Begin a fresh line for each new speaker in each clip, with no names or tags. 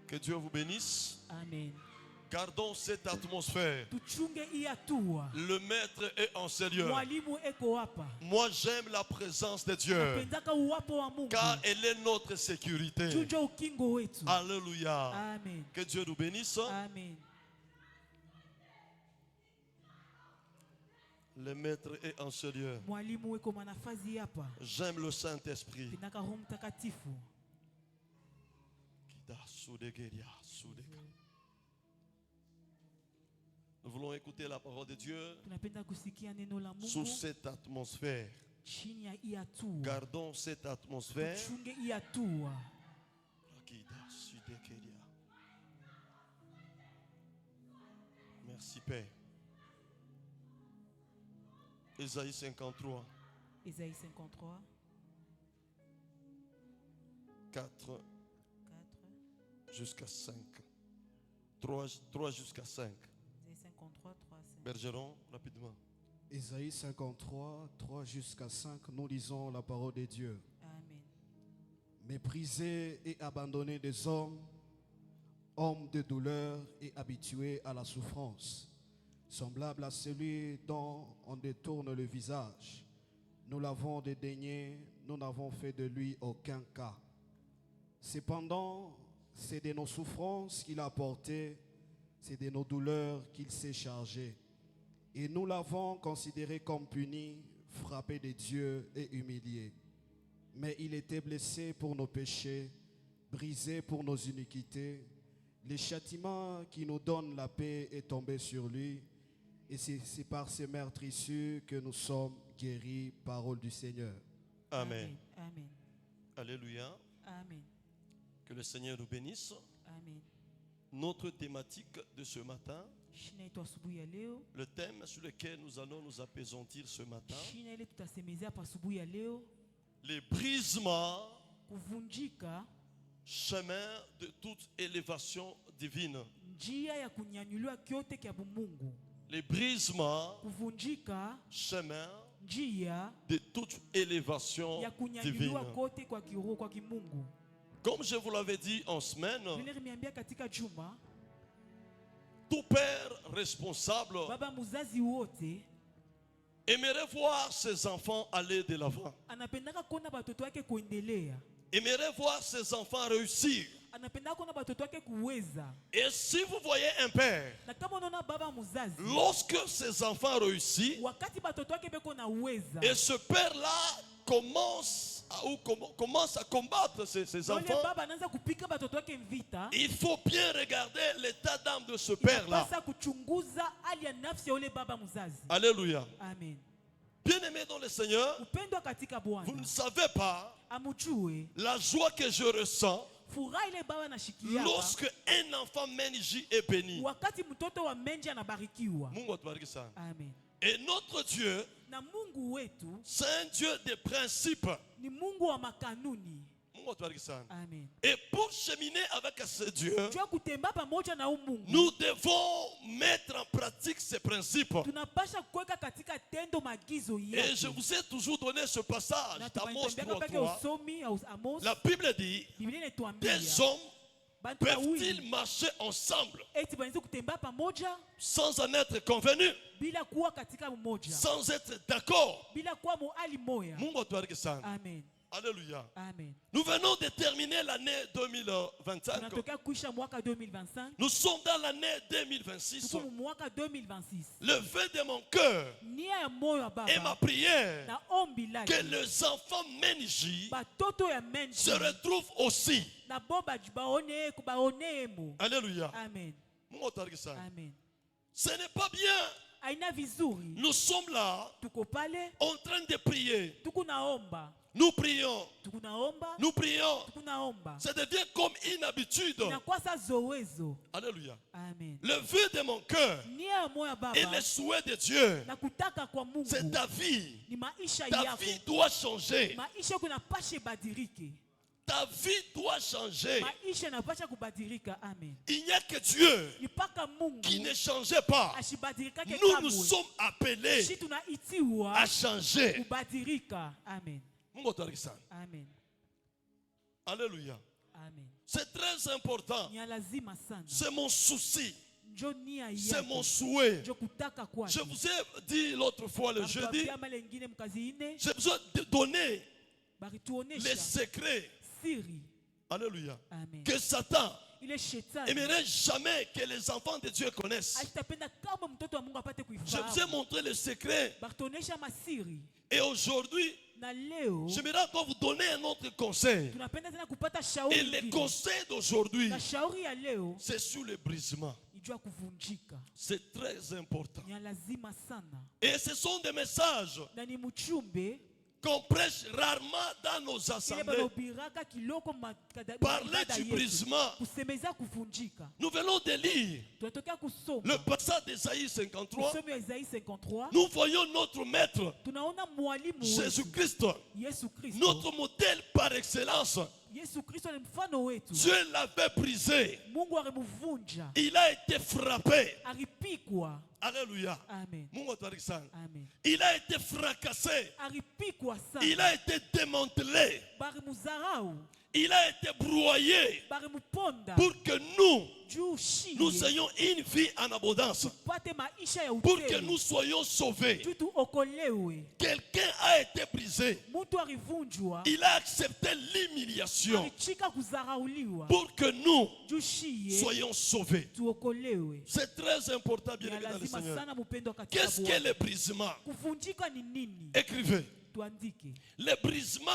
Que Dieu vous bénisse.
Amen.
Gardons cette atmosphère.
Tuchunge hii hatua.
Le maître est en sérieux.
Mwalimu eko hapa.
Moi j'aime la présence de Dieu.
Napendaka uwapo wa Mungu.
Car elle est notre sécurité.
Chunja ukingo wetu.
Alléluia.
Amen.
Que Dieu nous bénisse.
Amen.
Le maître est en sérieux.
Mwalimu eko manafazi hapa.
J'aime le Saint-Esprit.
Pendaka Roho Mtakatifu.
Nous voulons écouter la parole de Dieu
Tunapenda kusikia neno la Mungu.
sous cette atmosphère.
Chini ya hii hatua.
Gardons cette atmosphère.
Tuchunge hii hatua.
Merci Père. Ésaïe 53,
Ésaïe 53,
4
4.
jusqu'à 5. 3 jusqu'à 5.
Ésaïe 53, 3, 5.
Bergeron, rapidement.
Ésaïe 53, 3 jusqu'à 5, nous lisons la parole de Dieu.
Amen.
Méprisé et abandonné des hommes, homme de douleur et habitué à la souffrance, semblable à celui dont on détourne le visage. Nous l'avons dédaigné, nous n'avons fait de lui aucun cas. Cependant, c'est de nos souffrances qu'il a porté, c'est de nos douleurs qu'il s'est chargé. Et nous l'avons considéré comme puni, frappé de Dieu et humilié. Mais il était blessé pour nos péchés, brisé pour nos iniquités. Le châtiment qui nous donne la paix est tombé sur lui. Et c'est par ces meurtrissures que nous sommes guéris, parole du Seigneur.
Amen.
Amen.
Alléluia.
Amen.
Que le Seigneur nous bénisse.
Amen.
Notre thématique de ce matin,
Shina yetu asubuhi ya leo.
le thème sur lequel nous allons nous apaisantir ce matin,
Shina ile tutasemezea hapa asubuhi ya leo.
les brisements,
Kuvunjika,
chemin de toute élévation divine.
njia ya kunyanyuliwa kyote kya bumungu.
Les brisements,
Kuvunjika,
chemin
njia
de toute élévation
ya
divine.
kunyanyuliwa kote kwa kiroho kwa kimungu.
Comme je vous l'avais dit en semaine,
Vile nimeambia katika juma,
tout père responsable
baba muzazi wote
aimerait voir ses enfants aller de l'avant.
anapendaka kuona batoto wake kuendelea.
Aimerait voir ses enfants réussir.
Anapendaka kuona batoto wake kuweza.
Et si vous voyez un père,
Na kama unaona baba muzazi,
lorsque ses enfants réussissent,
wakati batoto wake beko na uweza,
et ce père-là commence à combattre ses
ule
enfants,
baba anaanza kupika batoto wake mvita,
il faut bien regarder l'état d'âme de ce père-là.
inapasa kuchunguza hali ya nafsi ya ule baba muzazi.
Alléluia.
Amen.
Bien-aimés dans le Seigneur,
Upendo katika
vous ne
Bwana.
savez pas
Amujue
la joie que je ressens
furaha ile baba anashikilia
lorsque un enfant menji est béni.
wakati mtoto wa menji anabarikiwa.
Mungu atubariki sana.
Amen.
Et notre Dieu,
Na Mungu wetu
c'est un Dieu de principes.
ni Mungu wa makanuni.
Mungu atubariki sana.
Amen.
Et pour cheminer avec ce Dieu,
Jua kutemba pamoja na huyu Mungu,
nous devons mettre en pratique ces principes.
tunapasha kuweka katika tendo magizo
Et je
yake.
vous ai toujours donné ce passage
Na
d'Amos
tunaitembea peke
3:3.
usomi au Amos,
La Bible dit,
Biblia inatuambia
des hommes
bantu
peuvent-ils
wawili
marcher ensemble
eti banaweza kutembea pamoja
sans en être convenus,
bila kuwa katika umoja,
sans être d'accord?
bila kuwa muhali moya.
Mungu atubariki sana.
Amen.
Alléluia.
Amen.
Nous venons de terminer l'année 2025.
Tunatokea kuisha mwaka 2025,
Nous sommes dans l'année 2026.
tuko mu mwaka 2026.
Le vœu de mon cœur
Nia ya moyo wa
et ma
baba
prière
na ombi
que
lake
les enfants menji
batoto ya menji
se retrouvent aussi.
na bo baonemo.
Alléluia.
Amen.
Mungu atubariki sana.
Amen.
Ce n'est pas bien.
Aina vizuri
Nous sommes là
tuko pale
en train de prier.
tuko naomba,
Nous prions.
tuko naomba,
Nous prions.
tuko naomba,
Ça devient comme une habitude.
inakuwa sa zowezo.
Alléluia.
Amen.
Le vœu de mon cœur
Nia ya moyo ya
et
baba
le souhait de Dieu,
na kutaka kwa Mungu
c'est ta vie.
ni maisha
Ta
yako.
vie doit changer.
Maisha yako inapasha ibadilike.
Ta vie doit changer.
Maisha inapasha kubadilika. Amen.
Il n'y a que Dieu
Ni paka Mungu
qui ne changeait pas.
ashibadilikake
Nous
kamwe.
sommes appelés
Shi tunaitiwa
à changer.
kubadilika. Amen.
Mungu atubariki sana.
Amen.
Alléluia.
Amen.
C'est très important.
Ni ya lazima sana.
C'est mon souci.
Njo nia
C'est
yako.
mon souhait.
Njo kutaka kwake.
Je vous ai dit l'autre fois, le jeudi,
Akatuambia mara ingine mkazi ine,
j'ai besoin de donner
barituonesha
les secrets.
siri.
Alléluia.
Amen.
Que Satan
Ile shetani
n'aimerait jamais que les enfants de Dieu connaissent.
asitapenda kama mtoto wa Mungu apate
Je vous ai
kuifahamu.
montré le secret.
Barituonesha masiri.
Et aujourd'hui,
Na leo
j'aimerais encore vous donner un autre conseil.
tunapenda tena kupata shauri
Et le
ingine.
conseil d'aujourd'hui,
Na shauri ya leo
c'est sur le brisement.
ijua kuvunjika.
C'est très important.
Ni ya lazima sana.
Et ce sont des messages
Na ni mchumbe
qu'on prêche rarement dans nos
ile
assemblées.
banobiraka kiloko
Parler
ibada
du
yetu.
brisement.
Kusemeza kuvunjika.
Nous venons de lire
Tunatokea kusoma
le passage d'Ésaïe 53.
usomi wa Isaia 53.
Nous voyons notre maître,
Tunaona mwalimu wetu
Jésus-Christ,
Yesu Kristo.
notre modèle par excellence.
Yesu Kristo ni mfano wetu.
Dieu l'avait brisé.
Mungu alimvunja.
Il a été frappé.
Alipigwa.
Alléluia.
Amen.
Mungu atubariki sana.
Amen.
Il a été fracassé.
Alipigwa
Il
sana.
a été démantelé.
Barimuzarau.
Il a été broyé
Barimuponda.
pour que nous
Juu shie.
nous ayons une vie en abondance.
Tupate maisha ya
Pour que
utele.
nous soyons sauvés.
Juu tuokolewe.
Quelqu'un a été brisé.
Mtu alivunjwa.
Il a accepté l'humiliation
Alichika kuzarauliwa.
pour que nous
Juu shie.
soyons sauvés.
Tuokolewe.
C'est très important, bien
Ya
aimé dans le
lazima
Seigneur.
sana mpendo katika
Qu'est-ce qu'est
Bwana.
le brisement?
Kuvunjika ni nini?
Écrivez.
Tuandike.
Le brisement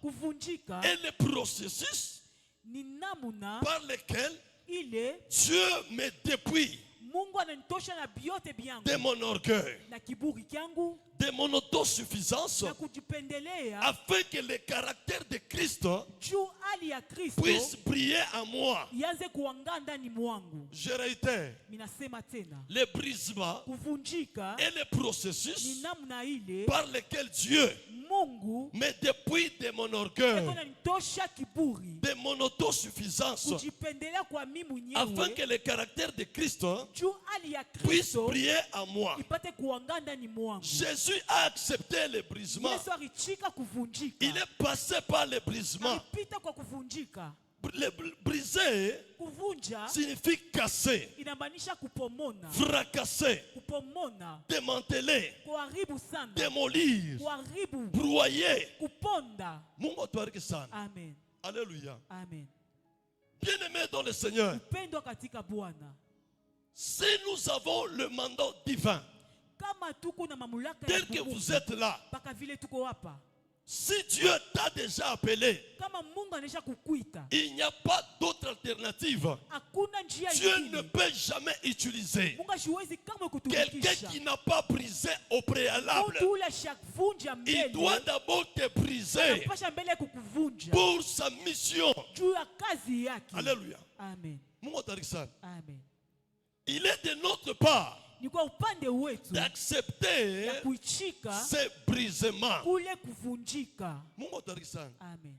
Kuvunjika
est le processus
ni namuna
par lequel
ile
Dieu me dépouille
Mungu ananitosha na vyote vyangu
de mon orgueil,
na kiburi kyangu
de mon autosuffisance,
na kujipendelea
afin que le caractère de Christ
juu hali ya Kristo
puisse briller en moi.
ianze kuangaa ndani mwangu.
Je réitère,
Minasema tena,
le brisement
kuvunjika
est le
ni
processus
namna ile
par lequel Dieu
Mungu
me dépouille de mon
eko
orgueil,
nanitosha kiburi,
de mon autosuffisance,
kujipendelea kwa mimi
afin
mwenyewe
que le caractère de Christ
juu hali ya
puisse
Kristo
briller en moi.
ipate kuangaa ndani mwangu.
Jésus a accepté le brisement.
Yesu alichika kuvunjika.
Il est passé par le brisement.
Alipita kwa kuvunjika.
Le briser
Kuvunja
signifie casser,
inamaanisha kupomona,
fracasser,
kupomona,
démanteler,
kuharibu sana,
démolir,
kuharibu,
broyer.
kuponda.
Mungu atubariki sana.
Amen.
Alléluia.
Amen.
Bien-aimés dans le Seigneur,
Upendo katika Bwana.
si nous avons le mandat divin,
Kama tuko na mamlaka ya
tel que
Mungu,
vous êtes là,
mpaka vile tuko hapa.
si Dieu t'a déjà appelé,
Kama Mungu anaisha kukuita,
il n'y a pas d'autre alternative.
hakuna njia
Dieu ne
ingine.
peut jamais utiliser
Mungu hasiwezi kama
quelqu'un
kutumikisha.
qui n'a pas brisé au préalable.
Mtu ule ashakuvunja
Il doit
mbele,
d'abord te briser
anapasha mbele kukuvunja
pour sa mission.
juu ya kazi yake.
Alléluia.
Amen.
Mungu atubariki sana.
Amen.
Il est de notre part
Ni kwa upande wetu
d'accepter
ya kuichika
ces brisements.
kule kuvunjika.
Mungu atubariki sana.
Amen.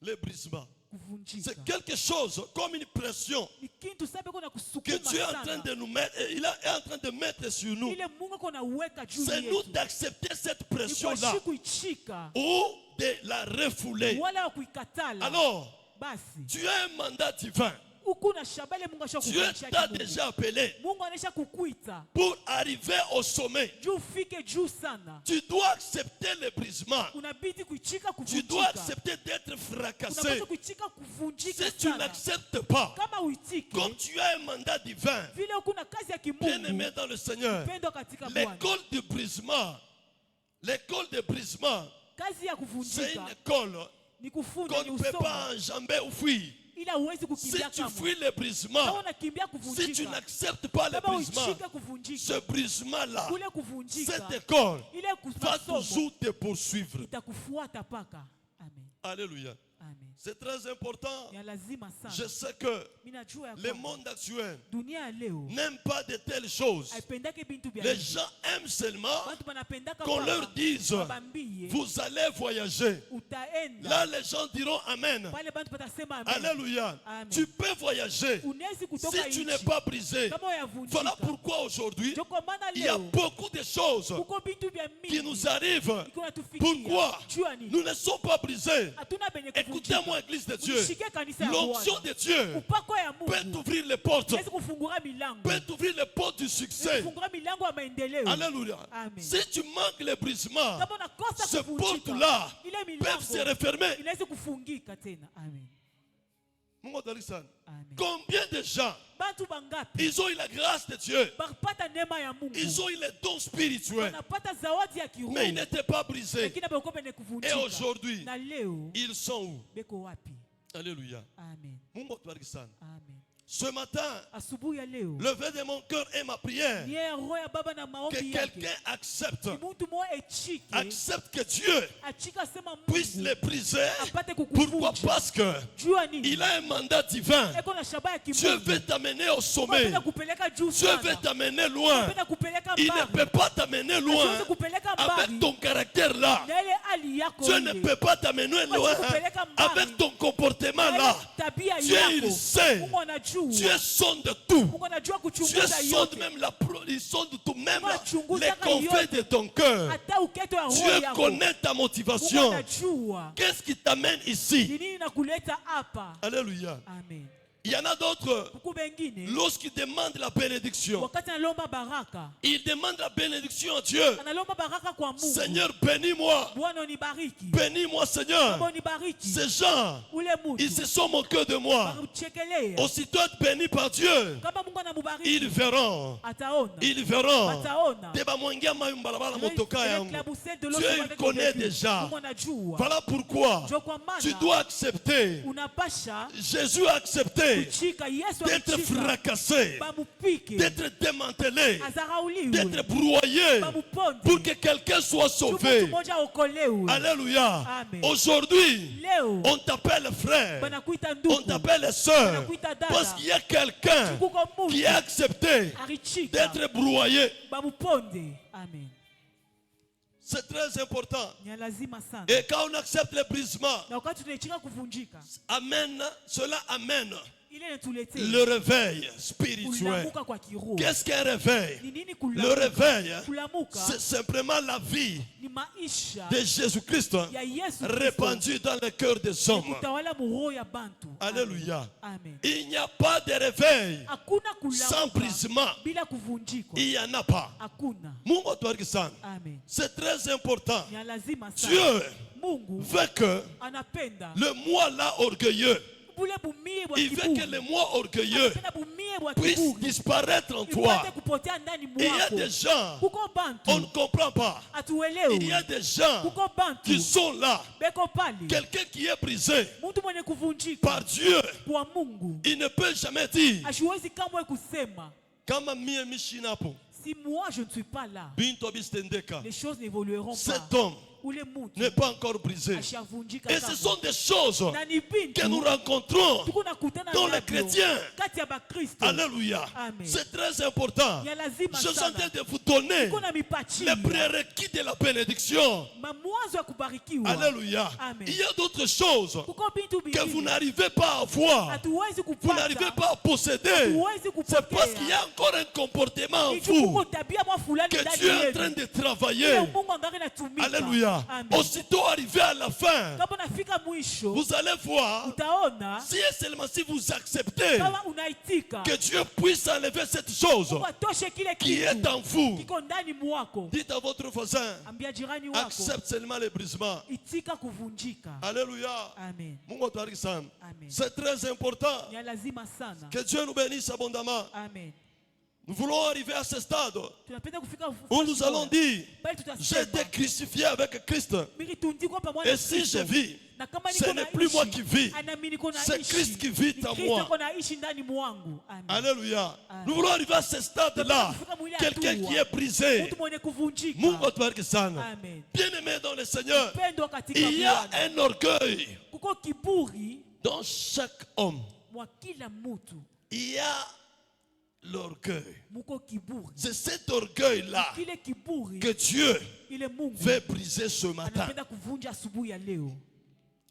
Le brisement,
Kuvunjika
c'est quelque chose comme une pression
ni kitu sabe kona
que
kusukuma
Dieu est en train
sana,
de nous mettre, est en train de mettre sur nous.
ile Mungu kona uweka juu
C'est nous
yetu,
d'accepter cette
ni kwa
pression-là
shi kuichika
ou de la refouler.
wala wa kuikatala.
Alors,
Basi
tu as un mandat divin.
huku na shabale Mungu
Dieu
ashakukulisha
t'a
Mungu.
déjà appelé
Mungu anaisha kukuita
pour arriver au sommet.
juu ufike juu sana,
Tu dois accepter le brisement.
unabidi kuichika
Tu dois
kuvunjika,
accepter d'être fracassé.
unapaswa kuichika kuvunjika
Si tu
sana.
n'acceptes pas,
Kama uitike
comme tu as un mandat divin,
vile huku na kazi ya
bien
kimungu,
aimé dans le Seigneur,
pendo katika Bwana.
l'école de brisement,
Kazi ya
c'est
kuvunjika
une école
ni kufunja,
qu'on
ni
ne peut
usoma,
pas enjamber ou fuir.
ila huwezi
Si
kukimbia
tu
kamwe.
fuis le
Kama
brisement,
unakimbia
si tu
kuvunjika,
n'acceptes pas le
kama
brisement,
uichike kuvunjika,
ce brisement-là,
kule kuvunjika,
cette école
ile
va
masomo
toujours te poursuivre.
itakufuata paka. Amen.
Alléluia.
Amen.
C'est très important.
Ya lazima
Je
sana.
sais que
Mimi najua ya
le
kwamba
monde actuel
dunia ya leo
n'aime pas de telles choses.
haipendake bintu vya
Les
hivi.
gens aiment seulement
Watu wanapendaka
qu'on
kwamba
leur dise,
wabambie,
vous allez voyager.
utaenda
Là, les gens diront Amen.
pale bantu patasema amen.
Alléluia.
Amen.
Tu peux voyager
Unawezi kutoka
si tu
nchi
n'es pas brisé.
kama uyavunjika.
Voilà pourquoi aujourd'hui,
Ndio kwa maana
il y a
leo
beaucoup de choses
kuko bintu vya
qui
mingi
nous arrivent.
iko natufikia.
Pourquoi
Jua nini?
nous ne sommes pas brisés?
Hatuna benye
Écoutez-moi Tiens-moi, église de Dieu.
Unishike kanisa ya
L'onction
Bwana.
de Dieu
Upako ya
peut
Mungu
t'ouvrir les portes.
inaweza kufungura milango.
Peut t'ouvrir les portes du succès.
Kufungura milango ya maendeleo.
Alléluia.
Amen.
Si tu manques les brisements,
Kama unakosa
ces
kuvunjika,
portes-là
ile
peuvent se
milango
refermer.
inaweza kufungika tena. Amen.
Mungu abariki sana.
Amen.
Combien de gens,
Bantu bangapi
ils ont eu la grâce de Dieu,
bakapata neema ya Mungu,
ils ont eu les dons spirituels,
wanapata zawadi ya kiroho,
mais ils n'étaient pas brisés.
lakini bako bene
Et
kuvunjika.
aujourd'hui,
Na leo
ils sont où?
beko wapi?
Alléluia.
Amen.
Mungu abariki sana.
Amen.
Ce matin,
Asubuhi ya leo
le vœu de mon cœur et ma prière,
ni roho ya baba na
que
maombi
quelqu'un
yake.
accepte,
Ni mtu mmoja echike,
accepte que Dieu
achika sema
puisse
Mungu
les briser.
apate
Pourquoi?
kukuvunja.
Parce que
Jua nini?
il a un mandat divin.
Eko na shaba ya
Dieu
kimungu.
veut t'amener au sommet.
Apenda kupeleka juu
Dieu
sana.
veut t'amener loin.
Apenda kupeleka
Il ne
mbali.
peut pas t'amener loin
Asiwezi kupeleka
avec
mbali.
ton caractère là.
Na ile hali yako
Dieu ne
ile.
peut pas t'amener loin avec ton comportement
Na ile
là.
tabia
Dieu il
yako.
sait.
Mungu anajua.
Dieu sonde tout.
Mungu anajua
Dieu
kuchunguza
sonde
yote.
même il sonde tout, même
Mungu anachunguza
les
kaka
confins
yote.
de ton cœur.
Hata uketo ya roho
Dieu
yako.
connaît ta
Mungu
motivation.
anajua.
Qu'est-ce qui t'amène ici?
Ni nini nakuleta hapa?
Alléluia.
Amen.
Il y en a d'autres,
Huku bengine
lorsqu'ils demandent la bénédiction,
wakati analomba baraka,
ils demandent la bénédiction à Dieu.
analomba baraka kwa Mungu.
Seigneur, bénis-moi.
Bwana unibariki.
Bénis-moi, Seigneur.
Bwana unibariki.
Ces gens,
Ule
ils
mtu
se sont moqués de moi.
bakuchekelea.
Aussitôt être bénis par Dieu,
Kama Mungu anamubariki,
ils verront.
ataona.
Ils verront.
Ataona.
Deba mwengia mayu mbalabala
Ile
motoka yangu.
klabusel de l'eau
Dieu,
sur
il
avec
connaît
le vécu.
déjà.
Mungu anajua.
Voilà pourquoi
Ndio kwa maana
tu dois accepter.
unapasha
Jésus a accepté
kuchika, Yesu
d'être
alichika,
fracassé,
bamupike,
d'être démantelé,
azarauliwe,
d'être broyé
bamuponde,
pour que quelqu'un soit
tu mtu
sauvé.
mmoja aokolewe.
Alléluia.
Amen.
Aujourd'hui,
Leo
on t'appelle frère,
banakuita
on
ndugu,
t'appelle sœur,
banakuita dada,
parce qu'il y a quelqu'un
kuko
qui a
mtu
accepté
alichika,
d'être broyé.
bamuponde. Amen.
C'est très important.
Ni lazima sana.
Et quand on accepte le brisement,
Na wakati tunaichika kuvunjika,
cela amène
ile inatuletea
le réveil spirituel.
kulamuka kwa kiroho.
Qu'est-ce qu'un réveil?
Ni nini
Le
kulamuka?
réveil,
Kulamuka
c'est simplement la vie
ni maisha
de Jésus-Christ
ya Yesu
répandue dans le cœur des hommes.
kutawala muroho ya bantu.
Alléluia.
Amen.
Il n'y a pas de réveil
Hakuna
sans
kulamuka
brisement.
bila kuvunjika.
Il n'y en a pas.
Hakuna.
Mungu atubariki sana.
Amen.
C'est très important.
Ni lazima sana.
Dieu
Mungu
veut que
anapenda
le moi là orgueilleux,
bule bumie bwa
il veut
kiburi.
que le moi orgueilleux
Anapenda bumie bwa
puisse
kiburi.
disparaître en toi.
Ipate kupotea ndani
Et il y a
mwako.
des gens,
Kuko
on ne
bantu
comprend pas.
atuelewe.
Il y a des gens
Kuko bantu
qui sont là.
beko pale.
Quelqu'un qui est brisé
Mtu mwenye kuvunjika
par Dieu,
kwa Mungu
il ne peut jamais dire
asiwezi kamwe kusema
kama mie mishinapo
si moi je ne suis pas là,
binto bistendeka.
les choses n'évolueront
Cet
pas.
homme
Ule mtu
n'est pas encore brisé.
ashavunjika
Et ce
kamwe.
sont des choses
Na ni bintu
que nous rencontrons
tunakutana
dans les
navyo
chrétiens.
kati ya Bakristo.
Alléluia.
Amen.
C'est très important.
Ya lazima
Je suis en train
sana.
de vous donner
Kuna mipachi
les prérequis de la bénédiction.
mamwazo ya kubarikiwa.
Alléluia.
Amen.
Il y a d'autres choses
Kuko bintu
que vous
bingine
n'arrivez pas à avoir.
hatuwezi
Vous n'arrivez
kupata,
pas à posséder.
hatuwezi
C'est parce qu'il y
kupokea.
a encore un comportement en
Ni juu kuko
vous
tabia mwa fulani
que
ndani
Dieu est en train
yenu.
de
Ile
travailler.
Mungu angali anatumika.
Alléluia.
Amen.
Aussitôt arrivé à la fin,
Kama unafika mwisho
vous allez voir,
utaona
si et seulement si vous acceptez
kama unaitika
que Dieu puisse enlever cette chose
Mungu atoshe kile
qui est
kitu
en vous.
kiko ndani mwako.
Dites à votre voisin,
Ambia jirani wako
accepte seulement les brisements.
itika kuvunjika.
Alléluia.
Amen.
Mungu atubariki sana.
Amen.
C'est très important.
Ni lazima sana.
Que Dieu nous bénisse abondamment.
Amen.
Nous voulons arriver à ce stade
Tunapenda kufika
où nous allons dire,
bali
j'ai été
tutasema
crucifié avec Christ.
militundikwa pamoja
Et
na
si je
Kristo.
vis,
Na kama
ce
niko
n'est plus moi qui vis,
naishi, anami niko
c'est
naishi.
Christ qui vit
Ni
en
Kristo
moi.
ako naishi ndani mwangu. Amen.
Alléluia.
Amen.
Nous voulons arriver à ce stade-là. Quelqu'un qui est brisé.
Mtu mwenye kuvunjika.
Mungu atubariki sana.
Amen.
Bien-aimé dans le Seigneur,
Pendwa katika
il y a
Bwana.
un orgueil
Kuko kiburi
dans chaque homme.
mwa kila mtu.
Il y a l'orgueil.
Muko kiburi.
C'est cet orgueil-là
Kile kiburi
que Dieu
ile Mungu
veut briser ce matin.
anapenda kuvunja asubuhi ya leo.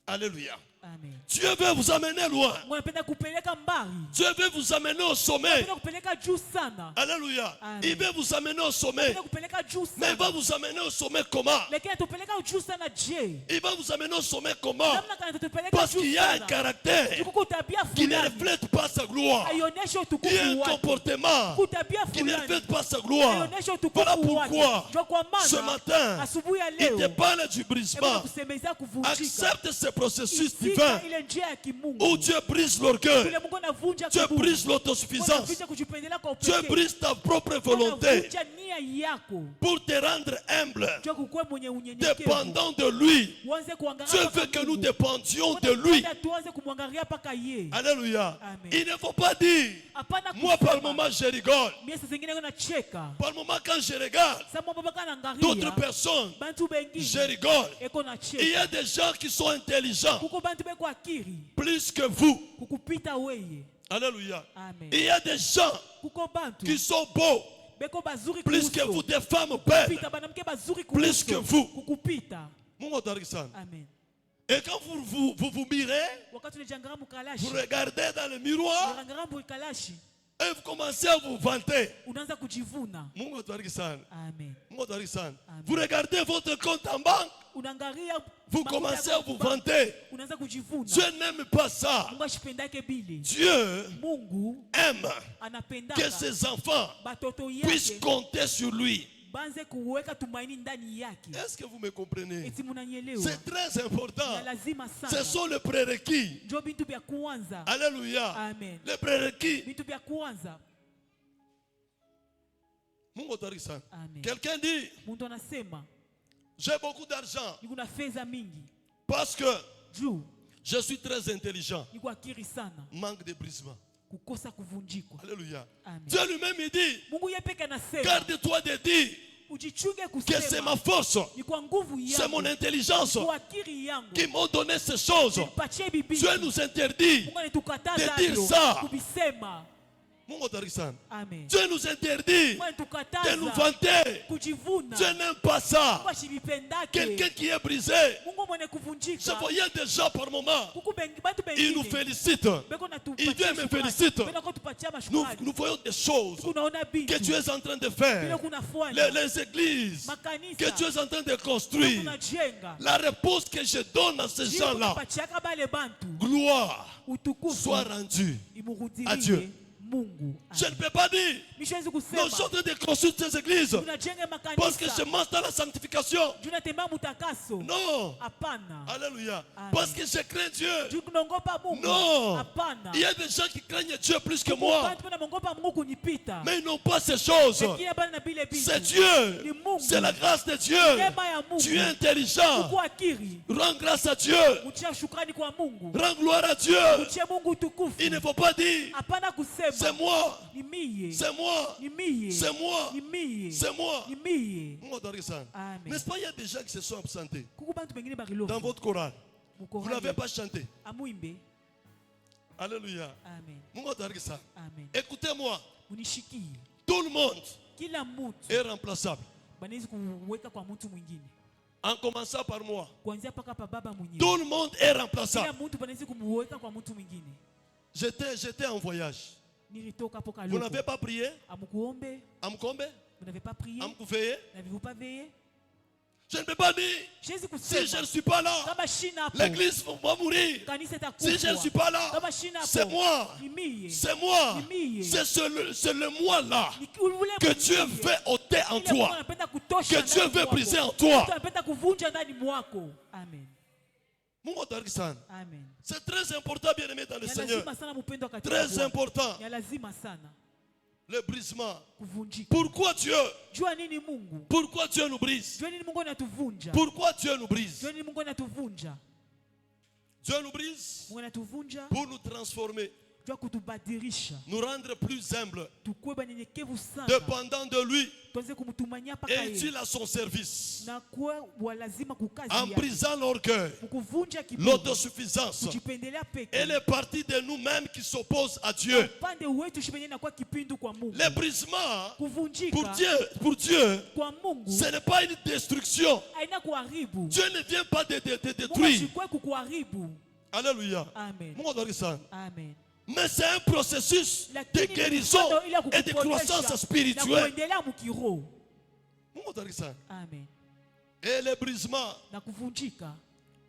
Alléluia.
Amen.
Dieu veut vous amener loin.
Mungu anapenda kupeleka mbali.
Dieu veut vous amener au sommet.
Anapenda kupeleka juu sana.
Alléluia.
Amen.
Il veut vous amener au sommet.
Anapenda kupeleka juu
Mais il va
sana.
vous amener au sommet comment?
Lakini atupeleka juu sana je?
Il va vous amener au sommet comment?
Namna gani atatupeleka
Parce
juu
qu'il y a un
sana?
caractère
Kuko tabia
qui ne
fulani.
reflète pas sa gloire.
Aionyeshe
Il y a
utukufu
un
wake.
comportement
Kuko tabia
qui ne
fulani.
reflète pas sa gloire.
Aionyeshe utukufu
Voilà
wake.
pourquoi
Ndio kwa
ce
maana
matin,
asubuhi ya
il te
leo
parle du
hebu
brisement.
kusemezea kuvunjika.
Accepte ce processus
Itika
divin
ile njia ya kimungu.
où Dieu brise l'orgueil.
Vile Mungu anavunja
Dieu
kiburi.
brise
Mungu
l'autosuffisance.
anavunja kujipendelea kwa
Dieu
upekee.
brise ta propre
Mungu
volonté
anavunja nia yako.
pour te rendre humble,
Ndio kukuwe mwenye unyenyekevu.
dépendant de lui.
Uanze kuangalia
Dieu
mpaka
veut que nous
Mungu.
dépendions de lui.
Tuanze kumwangalia mpaka yeye.
Alléluia.
Amen.
Il ne faut pas dire,
Hapana
moi par
kusema,
moment je rigole.
mimi saa zingine nacheka.
Par moment quand je regarde
Sasa mambo mpaka naangalia.
d'autres personnes,
Bantu bengine.
je rigole.
Eko
Il y
nacheka.
a des gens qui sont intelligents
Kuko bantu beko akiri.
plus que vous.
Kukupita weye.
Alléluia.
Amen.
Il y a des gens
Kuko bantu
qui sont beaux
beko bazuri
plus que
kuhusu.
vous, des femmes belles
Kukupita banamke bazuri
plus
kuhusu.
que vous.
Kukupita.
Mungu abariki sana.
Amen.
Et quand vous mirez,
Wakati unajangara mukalashi.
vous regardez dans le miroir
Unajangara mukalashi.
et vous commencez à vous vanter.
Unaanza kujivuna.
Mungu abariki sana.
Amen.
Mungu abariki sana.
Amen.
Vous regardez votre compte en banque,
Unaangalia
vous
makuta
commencez
yako
à vous
kubwa.
vanter.
Unaanza kujivuna.
Dieu n'aime pas ça.
Mungu ashipendake bile.
Dieu
Mungu
aime
anapendaka
que ses enfants
batoto
puissent
yake
compter sur lui.
banze kuweka tumaini ndani yake.
Est-ce que vous me comprenez?
Eti munanielewa?
C'est très important.
Ya lazima
Ce
sana.
sont les prérequis.
Njo bintu vya kuanza.
Alléluia.
Amen.
Les prérequis.
Bintu vya kuanza.
Mungu abariki sana.
Amen.
Quelqu'un dit,
Muntu anasema
j'ai beaucoup d'argent
niko na fedha mingi.
parce que
Juu
je suis très intelligent.
niko akiri sana.
Manque de brisement.
Kukosa kuvunjikwa.
Alléluia.
Amen.
Dieu lui-même il dit,
Mungu yeye peke anasema
garde-toi de dire
ujichunge
que c'est ma
kusema
force,
ni kwa nguvu
c'est mon
yangu.
intelligence
Kwa akiri yangu.
qui m'ont donné ces choses.
Nipatie bibi.
Dieu nous interdit.
Mungu anatukataza
de dire
hayo,
ça.
kubisema.
Mungu abariki sana.
Amen.
Dieu nous interdit
Mungu
de nous
anatukataza
vanter.
kujivuna.
Dieu n'aime pas ça.
Mungu ashivipendake.
Quelqu'un qui est brisé,
Mungu mwenye
je
kuvunjika.
voyais des gens par moment,
Kuku bantu
ils nous
bengine.
félicitent.
Beko natupatia
Il vient me
shukrani.
félicite.
Beko kutupatia
Nous,
mashukrani.
nous voyons des choses
Kunaona bintu.
que tu es en train de
Vile
faire.
kunafanya.
Les églises
Makanisa.
que tu es en train de construire.
Kunajenga.
La réponse que je donne à ces
Jibu
gens-là,
kunapatiaka bale bantu.
gloire
Utukufu.
soit rendue.
Imurudilie
à Dieu.
Mungu.
Je ne peux pas dire,
Mishwezi
nous
kusema.
sommes en train de construire ces églises
Tunajenga
parce que je
makanisa.
marche dans la sanctification.
Tunatembea mutakaso.
Non.
Hapana.
Alléluia.
Amen.
Parce que je crains Dieu.
Tunaogopa Mungu.
Non.
Hapana.
Il y a des gens qui craignent Dieu plus que moi,
Bantu wanaogopa Mungu kunipita.
mais ils n'ont pas ces choses.
Lakini bana na bile bintu.
C'est Dieu.
Ni Mungu.
C'est la grâce de Dieu.
Neema ya Mungu.
Tu es intelligent.
Uko akiri.
Rends grâce à Dieu.
Utia shukrani kwa Mungu.
Rends gloire à Dieu.
Utie Mungu utukufu.
Il ne faut pas dire,
Hapana
c'est
kusema
moi,
ni mie.
c'est moi,
Ni mie.
c'est moi,
Ni mie.
c'est moi.
Ni mie.
Mungu abariki sana.
Amen.
N'est-ce pas, il y a des gens qui se sont absentés
Kuku bantu bengine bakilofu.
dans votre chorale. Vous
Mukorani.
n'avez pas chanté.
Amuimbe.
Alléluia.
Amen.
Mungu abariki sana.
Amen.
Écoutez-moi,
Unishikie.
tout le monde
Kila mtu
est remplaçable.
banaweza kuweka kwa mtu mwingine.
En commençant par moi.
Kuanzia paka pa baba mwenyewe.
Tout le monde est
Kila
remplaçable.
mtu banaweza kumweka kwa mtu mwingine.
J'étais en voyage.
Nilitoka hapo
Vous
kaloko.
n'avez pas prié?
Amukuombe,
Amkombe?
vous n'avez pas prié,
Amkoufeye?
n'avez-vous pas veillé?
Je ne peux pas dire,
Jésus
si je
kusema
ne suis pas là,
kama shina hapo
l'église va mourir.
kanisa
Si je ne suis
itakufa.
pas là,
Kama shina hapo
c'est moi.
ni mie.
C'est moi.
Ni
C'est le moi là
Ni ule
que Dieu
mwenyewe.
veut ôter en
Ile Mungu
toi.
anapenda kutosha
Que Dieu
ndani
veut
mwako.
briser en toi.
Mungu anapenda kuvunja ndani mwako. Amen.
Mungu abariki sana.
Amen.
C'est très important, bien aimé dans le
Ni
Seigneur.
lazima sana mpendo katika
Très
Bwana.
important.
Ni lazima sana
Le brisement.
kuvunjika.
Pourquoi Dieu?
Jua nini Mungu?
Pourquoi Dieu nous brise?
Jua nini Mungu anatuvunja?
Pourquoi Dieu nous brise?
Jua nini Mungu anatuvunja?
Dieu nous brise
Mungu anatuvunja
pour nous transformer,
jua kutubadilisha.
nous rendre plus humbles,
Tukuwe banyenyekevu sana.
dépendants de lui
Tuanze kumtumania paka
et
yeye.
utiles à son service.
Na kuwa wa lazima kukazi
En
yake.
brisant l'orgueil,
Kukuvunja kiburi.
l'autosuffisance
Kujipendelea peke.
et les parties de nous-mêmes qui s'opposent à Dieu.
Upande wetu shibenye na kwa kipindu kwa Mungu.
Les brisements,
Kuvunjika
pour Dieu,
kwa Mungu
ce n'est pas une destruction.
haina kuharibu.
Dieu ne vient pas de
Mungu
détruire.
ashikwe kukuharibu.
Alléluia.
Amen.
Mungu atubariki sana.
Amen.
Mais c'est un processus de
Lakini
guérison
mfano ili ya
et de
kukuponyesha
croissance
na
spirituelle.
kuendelea mkiroho.
Mungu atubariki sana.
Amen.
Et le brisement,
Na kuvunjika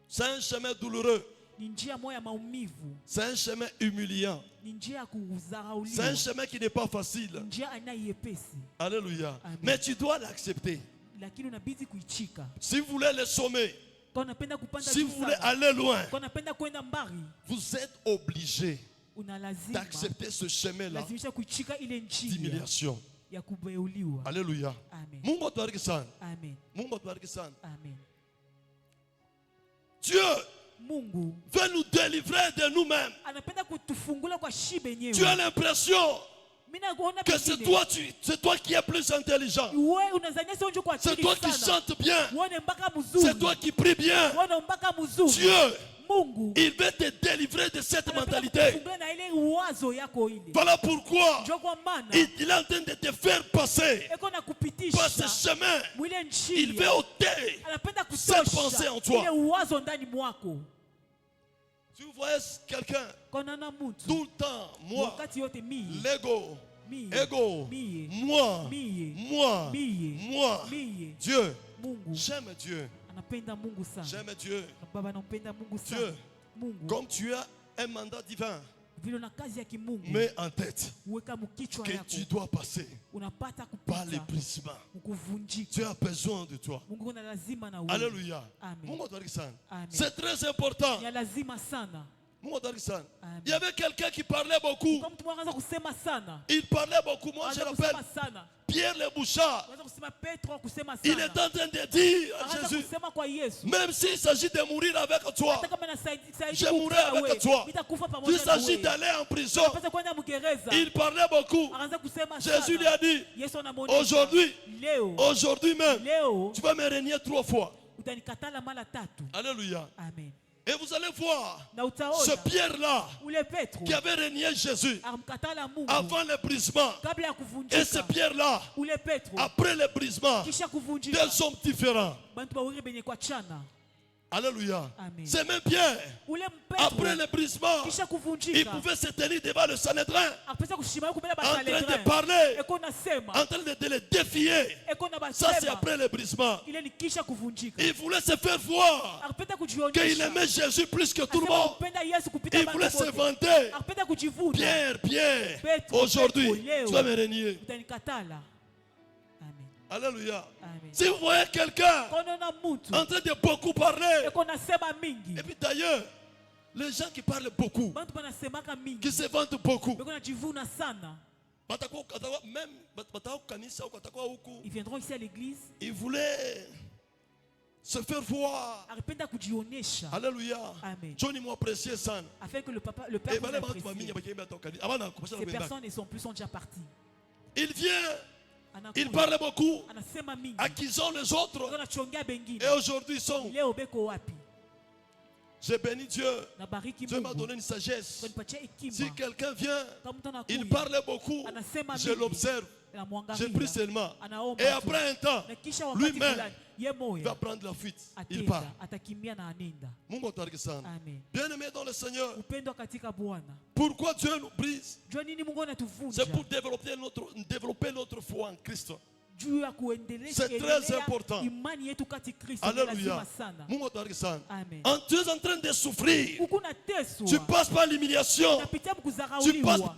c'est un chemin douloureux.
ni njia moja ya maumivu,
C'est un chemin humiliant.
ni njia ya
C'est un
kudharauliwa,
chemin qui n'est pas facile.
njia aina yepesi,
Alléluia.
Amen.
Mais tu dois l'accepter.
lakini unabidi kuichika.
Si vous voulez le sommet,
Kwa unapenda kupanda
si
juu
vous voulez
sana,
aller loin,
kwa unapenda kwenda mbali,
vous êtes obligé
una lazima
d'accepter ce chemin-là
lazimisha kuichika ile njia
d'humiliation.
ya kubeuliwa.
Alléluia.
Amen.
Mungu atubariki sana.
Amen.
Mungu atubariki sana.
Amen.
Dieu
Mungu
veut nous délivrer de nous-mêmes.
anapenda kutufungula kwa shibe yenyewe.
Tu as l'impression
Mimi naona
que c'est toi qui es plus intelligent.
wewe unazania sio kwa
C'est
akili
toi qui
sana.
chantes bien.
Uone mpaka mzuri.
C'est toi qui pries bien.
Uone mpaka mzuri.
Dieu,
Mungu
il veut te délivrer de cette
anapenda
mentalité.
kutufungula na ile uwazo yako ile.
Voilà pourquoi
Njoo kwa maana
il est en train de te faire passer
eko na
par
kupitisha
ce chemin.
mwile
Il veut
njia.
ôter
Anapenda
cette pensée
kutosha
en toi.
ile uwazo ndani mwako.
Si vous voyez quelqu'un
Kona na mtu
tout le temps, moi,
wakati yote mie
l'ego,
mie
ego,
mie
moi,
mie
moi,
mie
moi,
mie.
Dieu,
Mungu
j'aime Dieu,
anapenda Mungu sana.
j'aime Dieu.
Baba anampenda Mungu
Dieu,
sana. Mungu
comme tu as un mandat divin,
vile una kazi ya kimungu,
mets en tête
uweka mkichwa
que
yako,
tu dois passer
unapata
par les
kupita
brisements.
mkuvunjika.
Tu as besoin de toi.
Mungu kuna lazima na wewe.
Alléluia.
Amen.
Mungu atubariki sana.
Amen.
C'est très important.
Ni lazima sana.
Mungu atubariki sana.
Amen.
Il y avait quelqu'un qui parlait beaucoup.
Kama mtu anaanza kusema sana,
Il parlait beaucoup. Moi, je
anaanza
rappelle
kusema sana,
Pierre le Bouchard.
anaanza kusema Petro kusema
Il
sana,
est en train de dire à
anaanza
Jésus,
kusema kwa Yesu,
même s'il s'agit de mourir avec toi,
hata kama
je mourrai avec toi.
nitakufa
S'il
pamoja na
s'agit
wewe.
d'aller en prison,
Pesa kwenda mgereza,
il parlait beaucoup.
anaanza kusema
Jésus lui a
sana.
dit,
Yesu anamuonyesha,
aujourd'hui,
leo
aujourd'hui même,
leo
tu vas me régner 3 fois.
utanikatala mara 3.
Alléluia.
Amen.
Et vous allez voir,
Na
ce
utaona
Pierre-là,
ule Petro
qui avait régné Jésus
akamkatala Mungu
avant le brisement,
kabla ya
et ce
kuvunjika.
Pierre-là,
Ule Petro
après le brisement,
kisha kuvunjika,
2 hommes différents.
bantu bawili benye kwa chana.
Alléluia.
Amen.
C'est même Pierre,
Ule
après
Petro
le brisement,
kisha
il
kuvunjika,
pouvait se tenir devant le Sanhédrin,
akapesa kushimama kubela
en train de
basaledrin,
parler,
eko nasema,
en train de le défier.
eko na
Ça, c'est
basema,
après le brisement.
ile ni kisha kuvunjika.
Il voulait se faire voir
Akapenda
qu'il
kujionyesha,
aimait Jésus plus que tout le
akasema
monde.
kupenda Yesu kupita
Il voulait
bantu
se
wote.
vanter.
Akapenda kujivuna,
Pierre, Pierre,
Petro,
aujourd'hui,
Petro, leo,
tu vas me régner.
utanikatala. Amen.
Alléluia.
Amen.
Si vous voyez quelqu'un
Kono na mtu
en train de beaucoup parler,
eko nasema mingi,
et puis d'ailleurs, les gens qui parlent beaucoup,
bantu banasemaka mingi,
qui se vantent beaucoup,
beko najivuna sana.
même batakuwa kanisa huko, batakuwa huku,
Ils viendront ici à l'église,
ils voulaient se faire voir.
akapenda kujionyesha,
Alléluia.
Amen.
Johnny m'a apprécié ça.
afin que le
Et
père puisse
voilà,
apprécier. Ces personnes ne sont plus, sont déjà parties.
il vient, il
Anakuja,
parle beaucoup,
anasema mingi,
accusant les autres.
anachongea bengine.
Et aujourd'hui, ils sont.
Leo beko wapi?
J'ai béni Dieu.
Nabariki
Dieu m'a
Mungu,
donné une sagesse.
kunipatia
Si
hekima.
quelqu'un vient,
Kama mtu
il
anakuja,
parle beaucoup,
anasema
je
mingi,
l'observe, je
anamwangalia,
prie seulement.
anaomba
Et
tu.
après un temps,
Na kisha wakati
lui-même,
fulani, ye
il va
moya
prendre la fuite. Il part.
atenda, atakimbia na anenda.
Mungu atubariki sana.
Amen.
Bien-aimé dans le Seigneur,
Upendo katika Bwana.
pourquoi Dieu nous brise?
Jua nini Mungu anatuvunja?
C'est pour développer notre foi en Christ.
Juu ya kuendelesha
C'est très important.
imani yetu kati Kristo. Ni
Alléluia.
lazima sana.
Mungu atubariki sana.
Amen.
Tu es en train de souffrir.
Huku nateswa,
Tu passes par l'humiliation,
unapita
Tu
mkudharauliwa,
passes-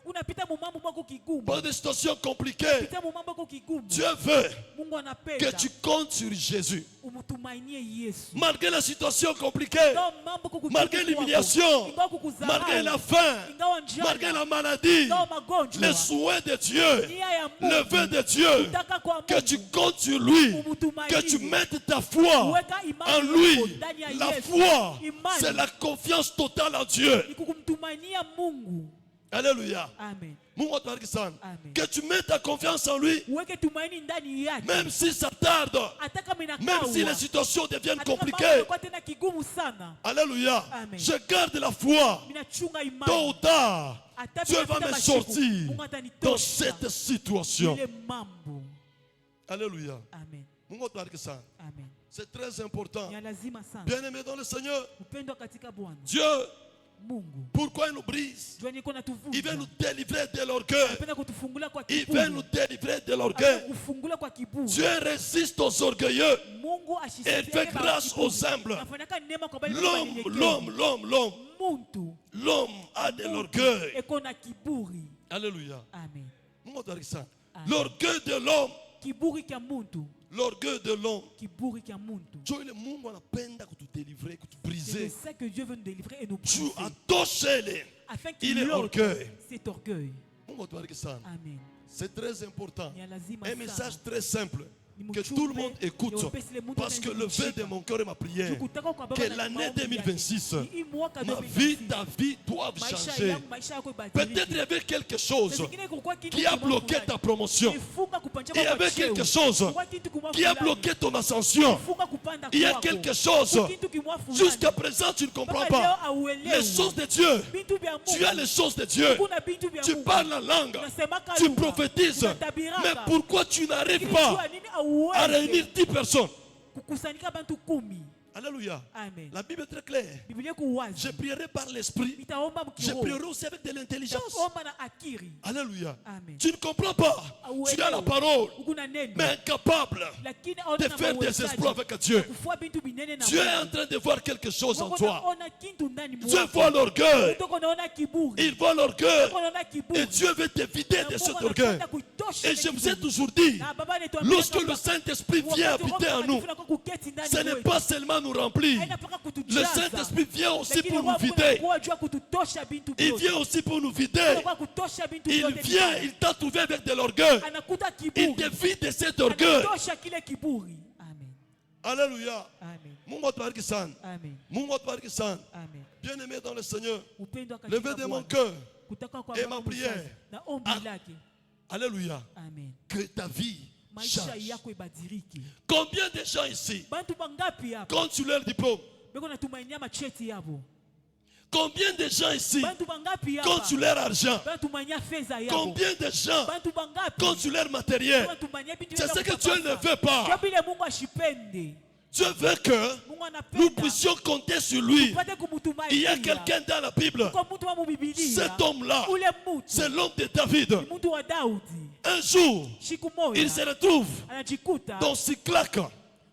unapita mumambo mwako kigumu,
par des situations compliquées.
unapita mumambo mwako kigumu.
Dieu veut
Mungu
que
anapenda
tu comptes sur Jésus.
umtumainie Yesu.
Malgré la situation compliquée,
Ingawa mambo kukugumu
malgré
kwako,
l'humiliation,
ingawa kukudharau,
malgré la faim,
ingawa njaa,
malgré la maladie,
ingawa magonjwa,
les souhaits de Dieu,
nia ya
le
Mungu,
vœu de Dieu,
kutaka kwa
que tu
Mungu,
comptes sur lui,
umtumaini,
que tu mettes ta foi
uweka
en
imani
lui.
yako ndani ya
La
Yesu.
foi,
Imani
c'est la confiance totale en Dieu.
ni kumtumainia Mungu.
Alléluia.
Amen.
Mungu atubariki sana.
Amen.
Que tu mettes ta confiance en lui,
Uweke tumaini ndani yake,
même si ça tarde,
hata kama
même si les
inakawa,
situations deviennent
hata kama mambo
compliquées.
yanakuwa tena kigumu sana.
Alléluia.
Amen.
Je garde la foi.
Minachunga
Tôt
imani,
ou tard,
hata
Dieu va
bila
me
masiku,
sortir
Mungu
dans
atanitosha
cette situation.
ile mambo.
Alléluia.
Amen.
Mungu atubariki sana.
Amen.
C'est très important.
Ni ya lazima sana.
Bien-aimé dans le Seigneur,
Upendo katika Bwana.
Dieu,
Mungu.
pourquoi il nous brise?
Jua niko natuvunja.
Il veut nous délivrer de l'orgueil.
Anapenda kutufungula kwa
Il
kiburi.
veut nous délivrer de l'orgueil.
Kufungula kwa kiburi.
Dieu résiste aux orgueilleux
Mungu
et fait grâce aux humbles. L'homme a de l'orgueil.
Ekona kiburi.
Alléluia.
Amen.
L'orgueil de l'homme.
Kiburi kya muntu.
L'orgueil de l'homme.
Kiburi kya muntu.
Dieu le Mungu anapenda kutudélivrer,
C'est
kutubriser.
ça que Dieu veut nous délivrer et nous
Tu
briser.
atoshele.
Afin
Il est
qu'il
orgueil.
cet orgueil.
Mungu atubariki sana.
Amen.
C'est très important.
Ni ya lazima
Un message
sana.
très simple
Ni
que
mchumbe,
tout le monde écoute.
ni wapesi le mundu
Parce que le
anayemshika.
vœu de mon cœur et ma prière,
Tukutaka kwa baba
que
na
l'année
maombi
2026,
yake. Hii mwaka
ma vie,
2026,
ta vie doivent
maisha
changer.
yangu, maisha yako ibadilike.
Peut-être il y avait quelque chose
Zingine kulikuwa kitu
qui a
kumwa
bloqué
fulani.
ta promotion.
Ilifunga kupanja
Il y
kwa
avait
cheo.
quelque chose
Kulikuwa kitu kumwa
qui a
fulani.
bloqué ton ascension.
Ilifunga kupanda
Il y a
kwako.
quelque chose.
Kulikuwa kitu kumwa fulani.
Jusqu'à présent, tu ne comprends
Mpaka leo
pas
hauelewi.
les choses de Dieu.
Bintu vya Mungu.
Tu as les choses de Dieu.
Kuna bintu vya
Tu
Mungu.
parles la langue.
Unasemaka
Tu
lugha.
prophétises.
Unatabiraka.
Mais pourquoi tu n'arrives
Lakini
pas
jua nini hauwezi
à réunir 10 personnes?
kukusanyika bantu 10.
Alléluia.
Amen.
La Bible est très claire.
Biblia kuwazi.
Je prierai par l'esprit.
Nitaomba
Je
mkiroho.
prierai aussi avec de l'intelligence.
Nitaomba na akili.
Alléluia.
Amen.
Tu ne comprends pas. Tu as la parole,
Ukuna neno.
mais incapable
Lakini
de
ona
faire des exploits avec Dieu.
Kufua bintu binene na
Dieu est en
Mungu.
train de voir quelque chose en toi.
Ona kintu ndani
Dieu
mwako.
voit l'orgueil.
Utoko naona kiburi.
Il voit l'orgueil.
Utoko naona kiburi.
Et Dieu veut te vider
Na
de
Mungu
cet
anapenda
orgueil.
kuitosha
Et
ile
je vous ai
kiburi.
toujours dit,
Na baba anatuambia
lorsque
kwamba
le Saint-Esprit vient
wakati
habiter
Roho
en nous,
Mtakatifu anakuwa kuketi ndani
ce n'est
mwetu.
pas seulement nous remplir.
Haina mpaka
Le
kutujaza.
Saint-Esprit vient aussi
Lakini
pour nous
Roho Mungu
vider.
anakuwa juu ya kututosha bintu
Il
vyote.
vient aussi pour nous vider.
Anakuwa kutosha bintu
Il
vyote
vient,
vibaya.
il t'a trouvé avec de l'orgueil.
Anakuta
Il
kiburi.
te vide de cet orgueil.
Anatosha kile kiburi. Amen.
Alléluia.
Amen.
Mungu atubariki sana.
Amen.
Mungu atubariki sana.
Amen.
Bien-aimé dans le Seigneur,
Upendo katika
levez de mon
Bwana.
cœur.
Kutoka kwa
Et
Baba
ma
mzazi
prière.
na ombi
Ah.
lake.
Alléluia.
Amen.
Que ta vie
Maisha
change.
yako ibadilike.
Combien de gens ici,
Bantu bangapi hapa
quand tu leur diplôme,
beko natumainia macheti yabo?
combien de gens ici,
Bantu bangapi
quand
hapa
tu leur argent,
banatumainia fedha yabo?
combien de gens,
Bantu bangapi
quand tu leur matériel,
banatumainia bintu
c'est
vya
ce que
kupapasa?
Dieu ne veut pas.
Ndio vile Mungu ashipende.
Dieu veut que
Mungu
nous
anapenda
puissions compter sur lui.
tupate
Il y a
kumtumainia.
quelqu'un dans la Bible,
Kwa mtu wa Biblia,
cet homme-là,
ule mtu
c'est l'homme de David.
ni mtu wa Daudi.
Un jour,
Siku
il se
moja
retrouve
anajikuta
dans Siklag.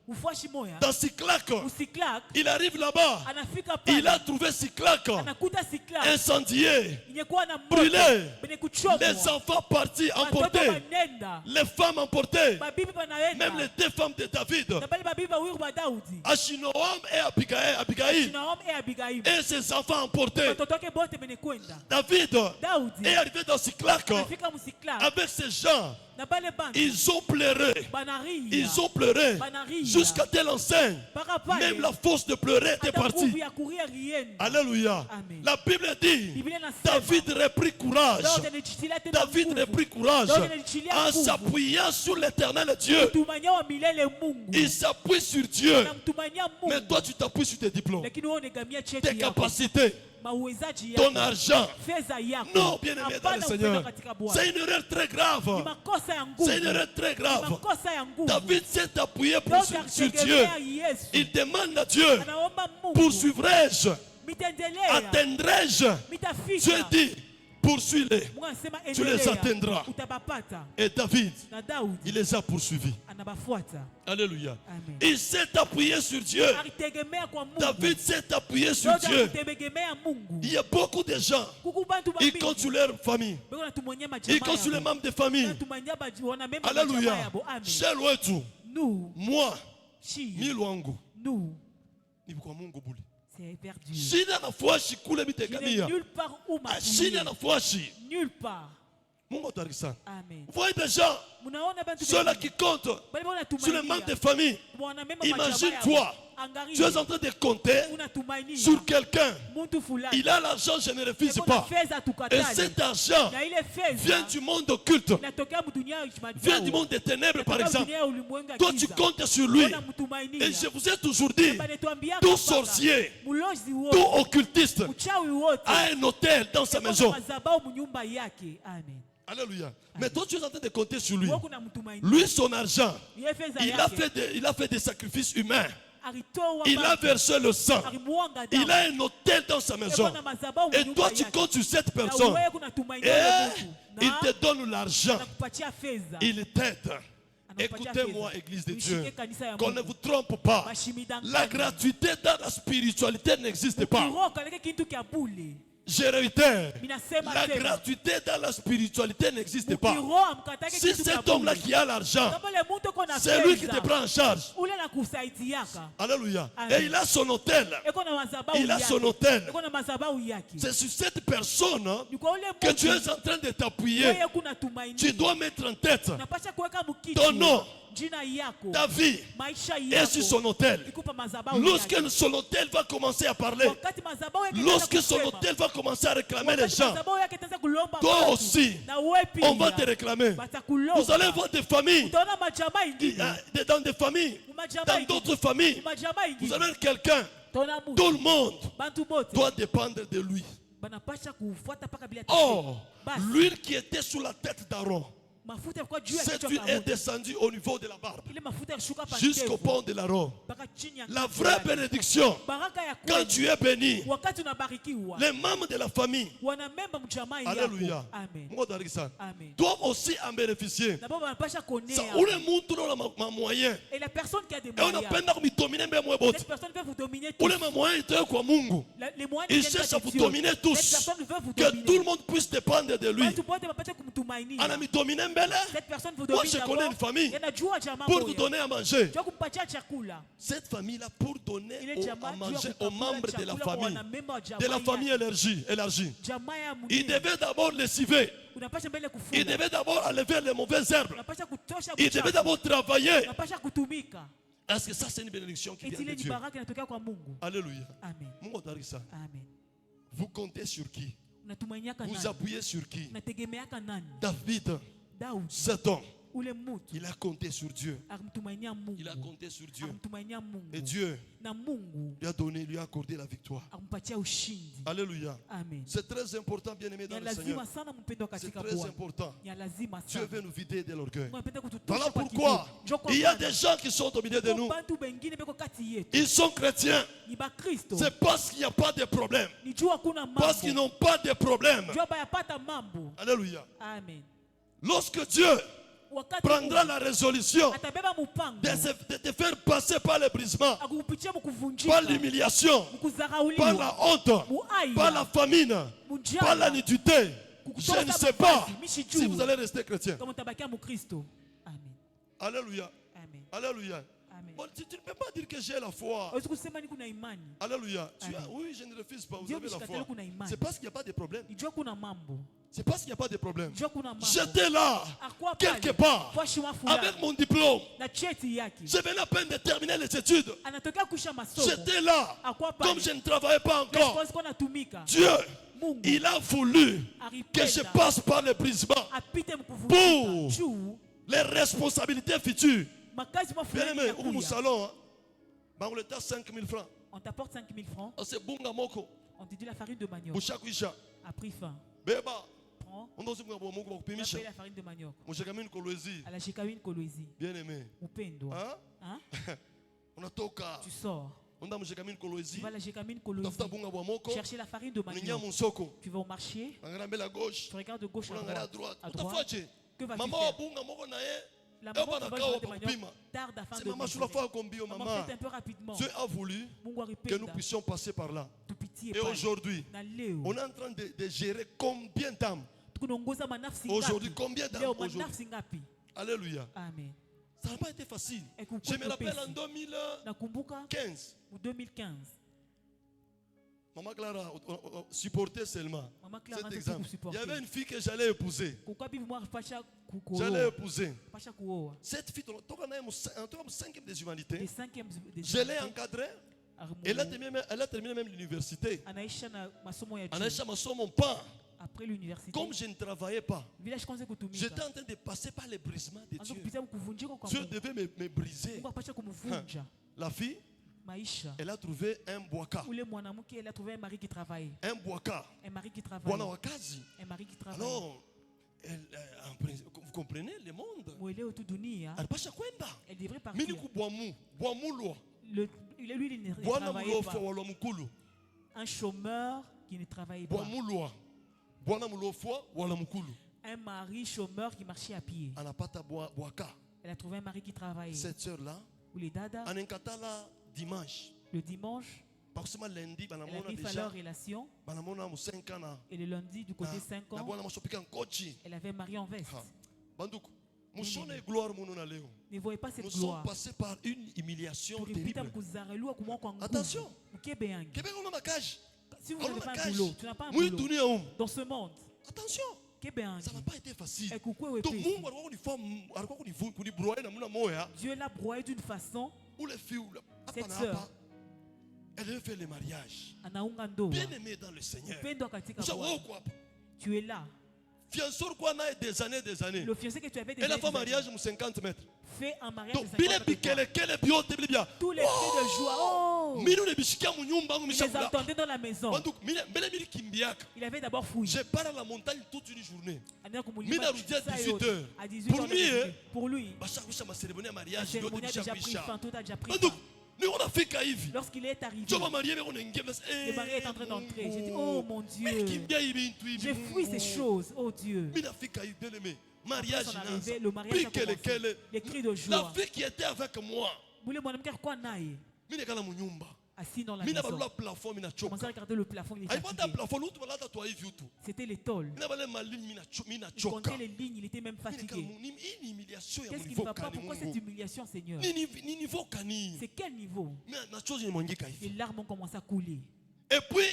ufuashi moya
Dans Siklag,
Usiklak
il arrive là-bas.
anafika
Il a
pale
trouvé Siklag
anakuta Siklak
incendié.
inyekuwa na moto
Brûlé.
benye kuchomwa,
Les enfants partis,
watoto
emportés.
banenda,
Les femmes emportées.
babibi
Même
banaenda,
les deux femmes de David.
na bale babibi bawili ba Daudi,
Achinoam et Abigail.
Naomi et Abigail,
Et ses enfants emportés.
watoto wake bote benye kwenda.
David
Daudi
est arrivé dans Siklag
anafika Musiklak
avec ces gens.
na bale bantu
Ils ont pleuré.
banaria,
Ils ont pleuré.
banaria
Jusqu'à telle enseigne.
mpaka pale
Même la force de pleurer était
hata nguvu
partie.
ya kuria rienda.
Alléluia.
Amen.
La Bible dit,
Biblia inasema
David reprit courage.
Daudi anajichilia tena
David
nguvu.
reprit courage
Daudi anajichilia
en
nguvu.
s'appuyant sur l'éternel Dieu.
Mtumainia wa milele Mungu.
Il s'appuie sur Dieu.
Namtumainia
Mais
Mungu.
toi, tu t'appuies sur tes diplômes,
Lakini wewe unegamia
tes
cheti yako,
capacités,
mauwezaji
ton
yako,
argent.
fedha yako.
Non, bien aimé dans le
Hapana
Seigneur.
upendo katika Bwana.
C'est une erreur très
Ni
grave.
makosa ya
C'est une
nguvu.
erreur très
Ni
grave.
makosa ya nguvu.
David s'est appuyé
Daudi
sur Dieu.
alitegemea Yesu.
Il demande à Dieu,
Anaomba Mungu.
poursuivrai-je,
Mitaendelea.
atteindrai-je?
Mitafika.
Dieu dit, poursuis-les.
Mungu anasema
Tu les
endelea.
atteindras.
Utabapata.
Et David,
Na Daudi
il les a poursuivis.
anabafuata.
Alléluia.
Amen.
Il s'est appuyé sur Dieu.
Alitegemea kwa Mungu.
David s'est appuyé sur
Daudi
Dieu.
alitegemea Mungu.
Il y a beaucoup de gens,
Kuku bantu
ils
babili.
comptent sur leur famille.
Beko natumainia majamaa
Ils comptent sur les
yabo.
membres de famille.
Natumainia wanamemba majamaa
Alléluia.
yabo. Amen.
Chez wetu,
Nous,
moi,
shi,
mili wangu,
nous,
ni kwa Mungu buli.
c'est vers Dieu.
Shida nafuashi kule
Il n'est
bitegamia.
nulle part où ma
Shida nafuashi.
nulle part.
Mungu atubariki sana.
Amen.
Vous voyez des gens,
Munaona bantu
ceux-là
bengi.
qui comptent
Bali bona
sur les membres de famille.
Wanamemba
Imagine
majamaa
toi,
yabo. angalie.
Tu es en train de compter
Unatumainia
sur quelqu'un.
muntu fulani.
Il a l'argent, je ne refuse
Eko na
pas.
fedha
Et
tukatali.
cet argent
Na ile fedha
vient du monde occulte,
inatokea mdunia ya
vient
madhabahu.
du monde des ténèbres, par
Inatoka
exemple.
dunia ya ulimwengu ya
Toi, tu
giza.
comptes sur lui.
Unamtumainia.
Et je vous ai toujours dit,
Banatuambia
tout
kwamba
sorcier,
mulozi wote,
tout occultiste
uchawi wote
a un hôtel dans sa
eko na
maison.
madhabahu munyumba yake. Amen.
Alléluia. Mais toi, tu es en train de compter sur lui.
Wewe unamtumainia.
Lui, son argent,
Ile fedha
il
yake
a fait des sacrifices humains.
alitoa
Il a
baba,
versé le sang.
alimwanga
Il
damu.
a un hôtel dans sa maison.
Eko na madhabahu
Et
munyumba
toi, tu
yake.
comptes sur cette
Na
personne.
wewe unatumainia
Et
Mungu.
il
Na
te donne l'argent.
anakupatia fedha.
Il t'aide.
Anakupatia
Écoutez-moi,
fedha.
Église de
Uishike
Dieu.
kanisa ya
Qu'on
Mungu.
ne vous trompe pas.
Bashimidanganya.
La gratuité dans la spiritualité n'existe pas.
Kiroho kaleke kintu kya bule.
Je réitère.
Minasema
La
tena.
gratuité dans la spiritualité n'existe pas.
Mukiroho amkatake
Si
kitu kya
cet homme-là
bule.
qui a l'argent,
Kama le muntu uko na
c'est lui qui
fedha,
te prend en charge.
ule anakusaidiaka.
Alléluia.
Amen.
Et il a son hôtel.
Eko na madhabahu
Il a
yake.
son hôtel.
Eko na madhabahu yake.
C'est sur cette personne
Ni kwa ule
que tu
muntu
es en train de t'appuyer.
wewe kuna tumaini.
Tu dois mettre en tête
Unapasha kuweka
ton
mkichwa
nom,
jina yako,
ta vie
maisha
et sur son
yako.
hôtel.
Ikupa madhabahu
Lorsque
yake.
son hôtel va commencer à parler,
Wakati madhabahu yake
lorsque
itaanza
son
kusema,
hôtel va commencer à réclamer les
wakati
gens,
madhabahu yake itaanza kulomba
toi
watu,
aussi,
na wewe pia,
on va te réclamer.
batakulomba.
Vous allez voir des familles,
Utaona majamaa ingine,
dans des familles,
majamaa
dans
ingine,
d'autres familles,
majamaa
vous
ingine.
avez quelqu'un,
Utaona mtu,
tout le monde
bantu bote
doit dépendre de lui.
banapasha kufuata paka bila
Or,
basi
l'huile qui était sur la tête d'Aaron,
mafuta yalikuwa juu ya
cette
kichwa
huile
cha
est
Aaron.
descendue au niveau de la barbe,
Ile mafuta yalishuka pa
jusqu'au
ndevu,
pont de l'Aaron.
mpaka chini ya
La
kichwa
vraie
yake.
bénédiction,
Baraka ya
quand
kweli,
tu es béni,
wakati unabarikiwa,
les membres de la famille,
wanamemba mjamaa
Alléluia,
yako. Amen.
Mungu abariki sana,
Amen.
doivent aussi en bénéficier.
Na baba wanapasha
Ça,
kuonea.
ule muntu na moyen.
Et la personne qui a des
Et on
moyens,
apenda kumitomine mbele mwe bote.
cette personne veut vous dominer tous.
Ule moyen itoe kwa Mungu.
Les moyens
Il
viennent
cherche
pas
à
de
vous
Dieu.
dominer
Cette
tous.
personne veut vous
Que
dominer.
tout le monde puisse dépendre de lui.
Watu wote wapate kumtumainia.
Anamitomine mbele.
Cette personne vous
Moi,
domine
je connais une famille.
Yanajua jamaa
Pour
moja.
vous donner à manger.
Jua kumpatia chakula.
Cette famille-là, pour donner
Ile jamaa
à
juu ya
manger
kukula
aux membres de la
chakula kwa
famille.
wanamemba wa jamaa
De la famille
yake.
élargie.
Jamaa ya
Il
mwingine.
devait d'abord lessiver.
Unapasha mbele
Il
kufunga.
devait d'abord enlever les mauvaises herbes.
Unapasha kutosha
Il devait
uchafu.
d'abord travailler.
Unapasha kutumika.
Est-ce que ça, c'est une bénédiction qui vient
Eti
de
ile ni
Dieu?
baraka inatokea kwa Mungu.
Alléluia.
Amen.
Mungu abariki sana.
Amen.
Vous comptez sur qui?
Unatumainiaka
Vous
nani?
appuyez sur qui?
Unategemeaka nani?
David,
Daudi.
cet homme,
Ule mtu
il a compté sur Dieu.
akamtumainia Mungu.
Il a compté sur Dieu.
Akamtumainia Mungu.
Et Dieu
Na Mungu
lui a donné, lui a accordé la victoire.
akampatia ushindi.
Alléluia.
Amen.
C'est très important, bien-aimé dans
Ya
le Seigneur.
lazima sana mpendwa
C'est
katika
très
Bwana.
important.
Ya lazima
Dieu
sana.
veut nous vider de l'orgueil.
Mungu anapenda kututosha
Voilà
kwa
pourquoi
kiburi. Njoo kwa
il y a
Bwana.
des gens qui sont au milieu de nous.
Bantu bengine beko kati yetu.
Ils sont chrétiens.
Ni Bakristo.
C'est parce qu'il n'y a pas de problème.
Ni jua kuna
Parce qu'ils
mambo.
n'ont pas de problème.
Jua bayapata mambo.
Alléluia.
Amen.
Lorsque Dieu
Wakati
prendra
Mungu
la résolution
atabeba mpango
de te faire passer par le brisement,
akukupitia
par
mkuvunjika,
l'humiliation, par
mkuzarauliwa,
la honte,
muaya,
par la famine,
mujana,
par la nudité, je ne sais pas si vous allez rester chrétien.
kama utabakia Mkristo. Amen.
Alléluia.
Amen.
Alléluia.
Amen.
Bon, tu ne peux pas dire que j'ai la foi.
Hawezi kusema niko na imani.
Alléluia.
Amen.
Oui, je ne refuse pas. Vous
Dieu
avez la
mshikatele
foi.
kuna imani.
C'est parce qu'il n'y a pas de problème.
Nijua kuna mambo.
C'est parce qu'il n'y a pas de problème.
Nijua kuna mambo.
J'étais là,
Akuwa
quelque
pale,
part,
kwa shima fulani,
avec mon diplôme.
na cheti yake.
Je venais à peine de terminer les études.
Anatokea kusha masomo.
J'étais là,
Akuwa pale.
comme je ne travaillais pas encore.
Kwa siku natumika.
Dieu,
Mungu
il a voulu que je
alipenda
passe par le brisement
apite
pour
mkuvunjika juu
les responsabilités futures.
makazi
Bien
mafulani
aimé, au
yakuya.
salon, on était à 5 000 francs.
On t'apporte 5 000 francs.
On s'est bunga moko,
On te dit la farine de manioc
bushakuisha,
a pris fin.
beba.
Prends.
On doit se bunga moko,
On a
bakupimisha.
payé la farine de manioc.
Mushakamini kolwezi.
À la Chikawin Kolwezi.
Bien aimé.
Upendo.
Hein?
Hein?
On a toka.
Tu sors.
On a mushakamini
Tu
kolwezi.
vas à la Chikawin Kolwezi.
Tafuta bunga bwa moko.
Chercher la farine de
Ninya
manioc.
musoko.
Tu vas au marché.
Angana la gauche.
Tu regardes de gauche
On
à
angana à
droite.
droite.
À
Utafuaje?
droite. Que vas-tu
Maman
faire?
wa bunga moko na ye.
La
Eh,
maman
bana
qui va
kawa
jouer de
bakupima.
manioc tarde afin
C'est
de
maman
mesurer.
shulafa combien
Maman,
maman.
faites un peu rapidement.
Dieu a voulu
Mungu
que nous
aripenda.
puissions passer par là.
Tupitie
Et
pale.
aujourd'hui,
Na leo.
on est en train de gérer combien d'âmes.
Tunaongoza manafsi
Aujourd'hui,
ngapi?
combien d'âmes
Leo
aujourd'hui?
manafsi ngapi?
Alléluia.
Amen.
Ça n'a pas été facile.
Et coucou
Je me rappelle
pesi.
en 2015,
Nakumbuka ou 2015.
Maman Clara, supporter seulement.
Maman Clara,
Cet
c'est
exemple.
pour
Il y
supporter.
avait une fille que j'allais épouser.
Pourquoi moi pacha
J'allais épouser.
pacha kuoa.
Cette fille, en 5e des humanités,
Des 5e des
je l'ai encadrée. Elle a terminé même l'université.
Anaisha na masomo ya
En
juu.
Aïcha, mon pas.
Après l'université.
Comme je ne travaillais pas,
Village kwanza kutumika.
j'étais en train de passer par les brisements de
Anza
Dieu.
kupita kuvunjika kwa
Dieu
Mungu.
devait me briser.
Mungu apacha kumvunja.
La fille,
Maisha.
elle a trouvé un boaka.
Ule mwanamke elle a trouvé un mari qui travaille.
Un boaka.
Un mari qui travaille.
Bwana wakazi.
Un mari qui travaille.
Alors, vous comprenez le monde?
Mwelewe tu dunia.
Alipasha kwenda.
Elle devrait partir.
Mini kubwamu, bwamulwa.
Lui, il ne
Bwana
travaillait
mulofa
pas.
wala mukulu.
Un chômeur qui ne travaillait pas.
Bwamulwa. Bwana mulofwa wala mukulu.
Un mari chômeur qui marchait à pied.
Anapata boaka.
Elle a trouvé un mari qui travaillait.
Cette sœur-là,
Ou les dada,
anenkatala dimanche.
le dimanche,
Parce que lundi,
elle a
banamona
mis fin
déjà.
leur relation.
Banamona mu 5 ans.
Et le lundi, du côté 5
Na
ans,
bwana mashopika nkochi.
elle avait un mari en veste.
Banduku. Mushone gloire muno na leo.
Ne voyez pas cette
Nous sommes
gloire.
passés par une humiliation terrible.
Attention.
Québec on a ma cage.
Si vous
On
n'avez
a
pas
ma
un
cage.
boulot, tu n'as pas un
Oui,
boulot
dunia um.
dans ce monde,
Attention. Ça n'a pas été facile. Donc Mungu alikuwa kuniform, alikuwa kunibroyer namna moya.
Dieu l'a broyé d'une façon.
Ou les filles
Cette
hapa na
sœur,
hapa. Elle devait faire le mariage.
anaunga ndoa.
Bien aimé dans le Seigneur.
Upendo katika
Usha
Bwana.
wao kwa hapa.
Tu es là.
Fianceur quoi na des années des années.
Le fiancé que tu avais
Elle a
déjà
fait mariage mu 50 mètres.
fait un mariage de
Donc
50
bile
avec toi.
bikele kele biote bibia.
Tous les cris de joie. Oh!
Minu ne bishikia mu nyumba mu
Il les
mishakula.
entendait dans la maison.
Donc mbele mili kimbiaka.
Il avait d'abord fouillé.
Je pars à la montagne toute une journée.
Anaenda kumulipa
Mina rudia
saa
18
yote.
heures.
À 18
Pour
heures,
lui,
pour lui,
Bashakusha ma cérémonie à
la
mariage,
cérémonie a
yote
déjà pris fin, tout a déjà pris
Donc
fin.
nous on a fait caïve.
Lorsqu'il est arrivé,
Tu vas marier mais on est engagé.
le mari est en train d'entrer. J'ai dit, oh mon Dieu, j'ai fui ces choses, oh Dieu.
Mina fait caïve bien aimé. Mariage
Après son arrivée, le mariage a
Puis
commencé. Les cris de
la
joie.
fille qui était avec moi.
Boule mwanamke alikuwa naye
Mina kala mu nyumba.
assis dans la
Mina
maison.
balula plafond mina
Commençait à
choka.
regarder le plafond, il était
Aipata
fatigué.
plafond l'autre malata toi hivi tu.
C'était l'étole.
Mina bale maligne mina
Il
choka.
comptait les lignes, il était même
Mina kala
fatigué.
ni humiliation ya
Qu'est-ce qui ne
niveau
va pas?
kani
Pourquoi cette
Mungu.
humiliation, Seigneur?
Ni niveau kani.
C'est quel niveau?
Mais na chose ni mwangika
Les
hivi.
larmes ont commencé à couler.
Et puis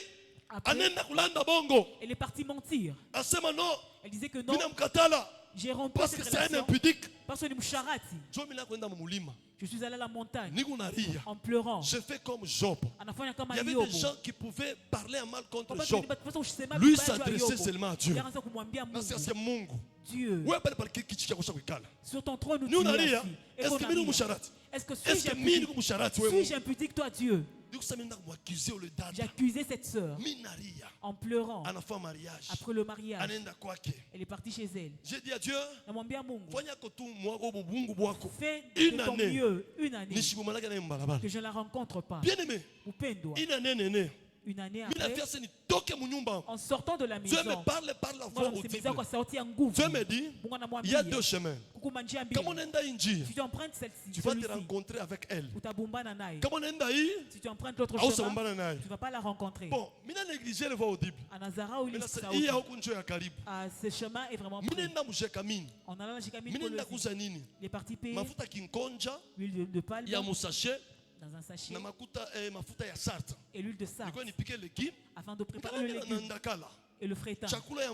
Après,
anenda kulanda bongo.
elle est partie mentir.
Asema non.
Elle disait que non,
Mina mkatala.
j'ai rompu
Parce que
cette
c'est un
relation
impudique.
parce que ni msharati.
Jo mina kwenda mulima.
Je suis allé à la montagne
Niko naria.
en pleurant.
Je fais comme Job.
Anafanya kama
Il y avait
Yobu.
des gens qui pouvaient parler en mal contre
Papa,
Job.
de toute façon, usisema
Lui
vibaya juu ya
s'adressait
Yobu.
seulement à Dieu.
Yakaanza kumwambia
Na c'est
Mungu,
Mungu.
Dieu,
Wewe pale pale kichi chako cha kuikala.
sur ton trône
Ni
tu es
unalia.
assis. Et
Est-ce
qu'on
que mimi ni
arrive.
msharati?
Est-ce que
Est-ce
suis-je
que mimi ni
impudique?
msharati wewe?
Suis-je impudique, toi, Dieu?
Ndio sasa mimi nakuaccuse ule
J'ai
dada.
accusé cette sœur
Mimi nalia.
en pleurant.
Anafanya mariage.
Après le mariage,
Anaenda kwake.
elle est partie chez elle.
J'ai dit à Dieu,
Namwambia Mungu,
fanya ko tu mwako bungu bwako.
fais
Une
de ton
année.
mieux une année
Nishibumalaka na mbalabala.
que je ne la rencontre pas.
Bien aimé.
Upendo.
Une année nene.
Une année
Mimi
après,
nafia sasa nitoke mu nyumba.
en sortant de la
Dieu me
maison,
parle par la voix
Mungu anamsemezea
audible.
kwa sauti ya nguvu.
Dieu me dit,
Mungu
il y a
anamwambia,
deux chemins.
kukuma njia
Kama
mbili.
unaenda inji,
Si tu empruntes celle-ci,
tu vas te
celui-ci,
rencontrer avec elle.
utabumbana naye.
Kama unaenda hii,
Si tu empruntes l'autre
au
chemin,
sambana naye.
tu ne vas pas la rencontrer.
Bon, mina négliger le voix audible.
À Nazara, où il
Mina
est
sasa hii huko njo ya karibu.
ce chemin est vraiment
Mina
près.
nenda msheka mini.
En allant chez Camille,
Mina nenda kuza nini?
les parties payées,
Mafuta kinkonja
l'huile de palme
ya musashe
dans un sachet
na mafuta ya sarta.
et l'huile de sarre
Nilikuwa nipike légume.
afin de préparer le
Mina
légume
ndakala.
et le frétin,
Chakula ya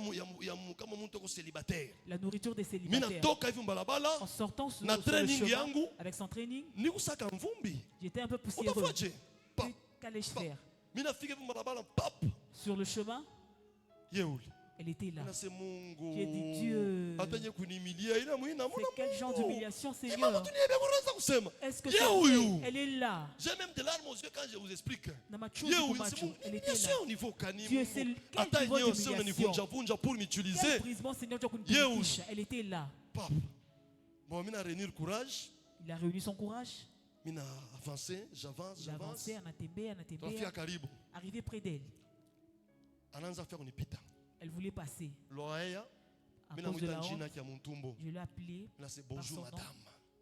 kama mtu ko célibataire.
la nourriture des
Mina
célibataires.
toka hivi mbalabala.
En sortant sur
Na
le
training
chemin,
yangu.
avec son training,
Nikusaka mvumbi.
j'étais un peu poussiéreux.
Utafaje? Pa.
Qu'allais-je faire?
Mina fika hivi mbalabala pap.
Sur le chemin,
Yeuli.
elle était là.
Nase Mungu.
J'ai dit, Dieu,
Atanye kunimilia ina muina
c'est quel genre d'humiliation,
Mama
Seigneur?
tuniebe kuanza kusema.
Est-ce que
Ye
c'est
huyu.
vrai? Elle est là.
J'ai même des larmes aux yeux quand je vous explique.
Na machozi
Ye
kwa
huyu
macho,
c'est mon
elle était là.
humiliation au niveau kani.
Dieu, c'est quel
Hata
niveau
nyeo sio
d'humiliation?
unanivunja vunja pour
Quel
m'utiliser.
brisement, Seigneur, tu as connu
Ye huyu.
Elle était là.
Pap. Bon, mina réunir courage.
Il a réuni son courage.
Mina avancer, j'avance,
Il a
j'avance.
avancé,
Tunafika
anatembea.
karibu.
Arrivé près d'elle,
Anaanza faire unipita.
elle voulait passer.
Loaya.
À
Mina
cause de
mwita
la
jina
honte,
kia muntumbo.
je l'ai appelée.
Mina c'est
Par
bonjour
son nom.
madame.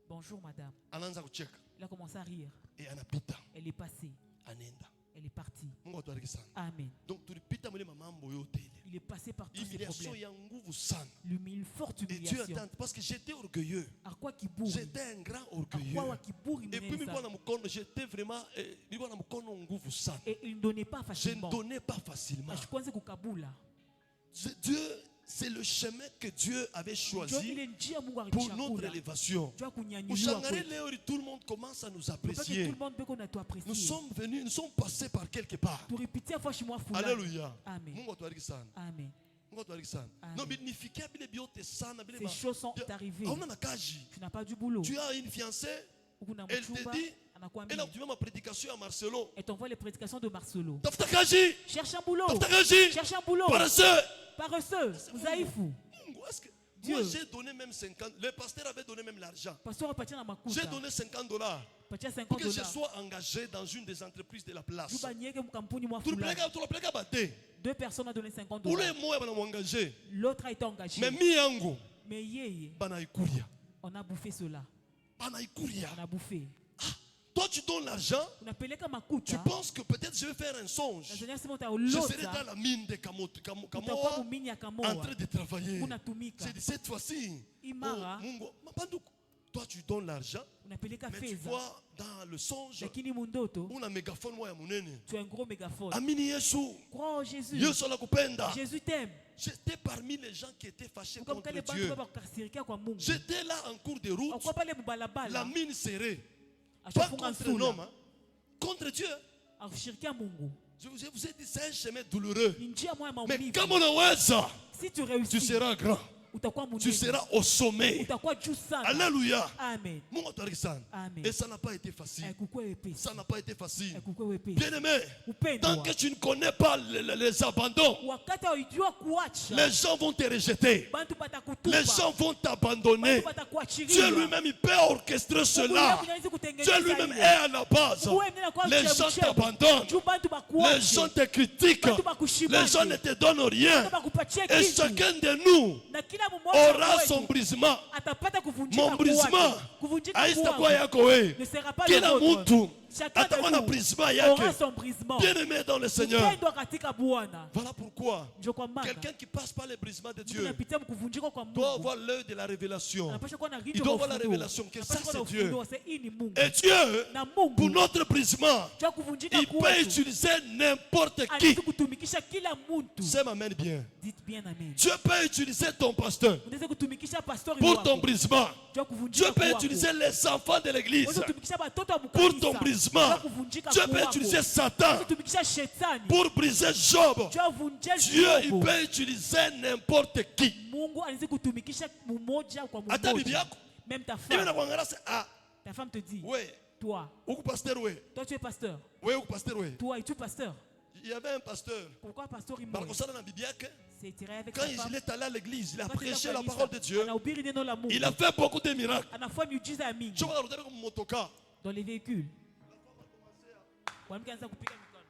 Bonjour, madame.
Anaanza kucheka.
Elle a commencé à rire.
Et anapita.
Elle est passée.
Anenda.
Elle est partie.
Mungu atubariki sana.
Amen.
Donc tulipita mwele mamambo yote ile.
Il est passé par tous ces
Humiliation
problèmes.
ya nguvu sana.
Une forte
Et Dieu
humiliation.
attend parce que j'étais orgueilleux.
Akwa kiburi.
J'étais un grand orgueilleux.
Akwa kiburi
Et puis
mneza.
j'étais vraiment nguvu sana.
Et il ne donnait pas
Je ne
facilement.
donnais pas facilement.
Ashikwanze kukabula.
Dieu, c'est le chemin que Dieu avait
Ndio
choisi
ile njia Mungu
pour notre
alichagula.
élévation.
Jua kunyanyuliwa
Ushangare
kwetu.
leo tout le monde commence à nous
Parce que tout
apprécier.
le monde beko na tuapprécier.
Nous sommes venus, nous sommes passés par quelque part.
Turipitia fashi mwa fulani.
Alléluia.
Amen.
Mungu atubariki sana.
Amen.
Mungu atubariki sana.
Amen.
Non, mais nifikia bile biote sana bile
Ces
ba.
choses sont arrivées.
Hauna na kaji.
Tu n'as pas du boulot.
Tu as une fiancée,
Ukuna
elle te
mchumba,
dit,
anakuambia.
elle a obtenu ma prédication à Marcelo.
Et t'envoie les prédications de Marcelo.
Tafuta kaji.
Cherche un boulot.
Tafuta kaji.
Cherche un boulot.
Paresseux.
Paresseux. Mzaifu.
Mungu, est-ce que
Dieu.
moi j'ai donné même 50. Le pasteur avait donné même l'argent.
Pasteur apatia na makuta.
J'ai donné $50
Patia
pour
50
que je
dollars.
sois engagé dans une des entreprises de la place.
Juba nieke mkampuni mwa
Tu le
fulani.
plaques à battre.
2 personnes ont donné 50
Pour
dollars.
les mots, ils m'ont engagé.
L'autre a été engagé.
Mais mi yangu,
Mais yeye,
banaikuria.
on a bouffé cela.
Banaikuria.
On a bouffé.
Toi, tu donnes l'argent.
Unapeleka
Tu
makuta.
penses que peut-être je vais faire un songe.
Na zenye sema
Je serai dans
utaolota.
la mine de
Utakuwa
Kamoa
mumini ya
en
Kamoa.
train de travailler.
Unatumika.
C'est de cette fois-ci.
Imara.
Mungu, Mapanduku, toi, tu donnes l'argent.
Unapeleka
Mais tu
fedha.
vois dans le songe,
Lakini mundoto,
una mégaphone moya munene.
tu as un gros mégaphone.
Amini Yesu.
Crois en Jésus.
Yesu anakupenda.
Jésus t'aime.
J'étais parmi les gens qui étaient fâchés contre
Ukamkale bantu
Dieu.
baba kukasirikia kwa Mungu.
J'étais là en cours de route,
Akwa pale
la
mubalabala.
mine serrée. Pas
Ashafunga
contre un homme,
nsula.
hein. Contre Dieu.
Akushirikia Mungu.
Je vous ai dit, c'est un chemin douloureux.
Ni njia moja
Mais
maumivu.
comme on a ça,
Si tu
tu
réussis,
seras grand.
utakuwa
Tu
munene.
seras au sommet.
Utakuwa juu sana.
Alléluia.
Amen.
Mungu atubariki sana.
Amen.
Et ça n'a pas été facile.
Aikukwe wepesi.
Ça n'a pas été facile.
Aikukwe wepesi.
Bien-aimé,
Upendwa.
tant que tu ne connais pas les abandons,
Wakati haujua kuacha,
les gens vont te rejeter.
bantu batakutupa.
Les gens vont t'abandonner.
Bantu batakuachilia.
Dieu lui-même, il peut orchestrer cela. Dieu lui-même est à la base. Les gens t'abandonnent. Les gens te critiquent. Les gens ne te donnent rien. Et chacun de nous aura son brisement. Mon brisement haitakuwa yako wewe. Kila mtu atakuwa na brisement yake. Bien-aimé dans le Seigneur. Voilà pourquoi quelqu'un qui passe par les brisements de Dieu doit avoir l'œil de la révélation. Il doit avoir la révélation que ça c'est Dieu. Et Dieu, pour notre brisement, il peut utiliser n'importe qui. C'est m'amène bien. Dieu peut utiliser ton pasteur pour ton brisement. Dieu peut utiliser les enfants de l'église pour ton brisement. Dieu peut utiliser Satan pour briser Job. Dieu, il peut utiliser n'importe qui. Hata bibi yako.
Même ta
Bibi
femme.
anakuangalia sasa, ah,
Ta femme te dit,
ouais,
toi,
uko pasteur ouais.
toi tu es pasteur.
Ouais, uko pasteur ouais.
Toi, es-tu pasteur?
Il y avait un pasteur.
Pourquoi pasteur il
Barakosana na bibi yake.
C'est tiré avec
Quand
sa femme.
il est allé à l'église, il a
Quand il
prêché
a
la
kanisa,
parole de Dieu.
anahubiri neno la Mungu.
Il a fait beaucoup de miracles.
Anafanya miujiza ya mingi
Je vois comme motoka.
dans les véhicules. Mwanamke anaanza kupiga mikono.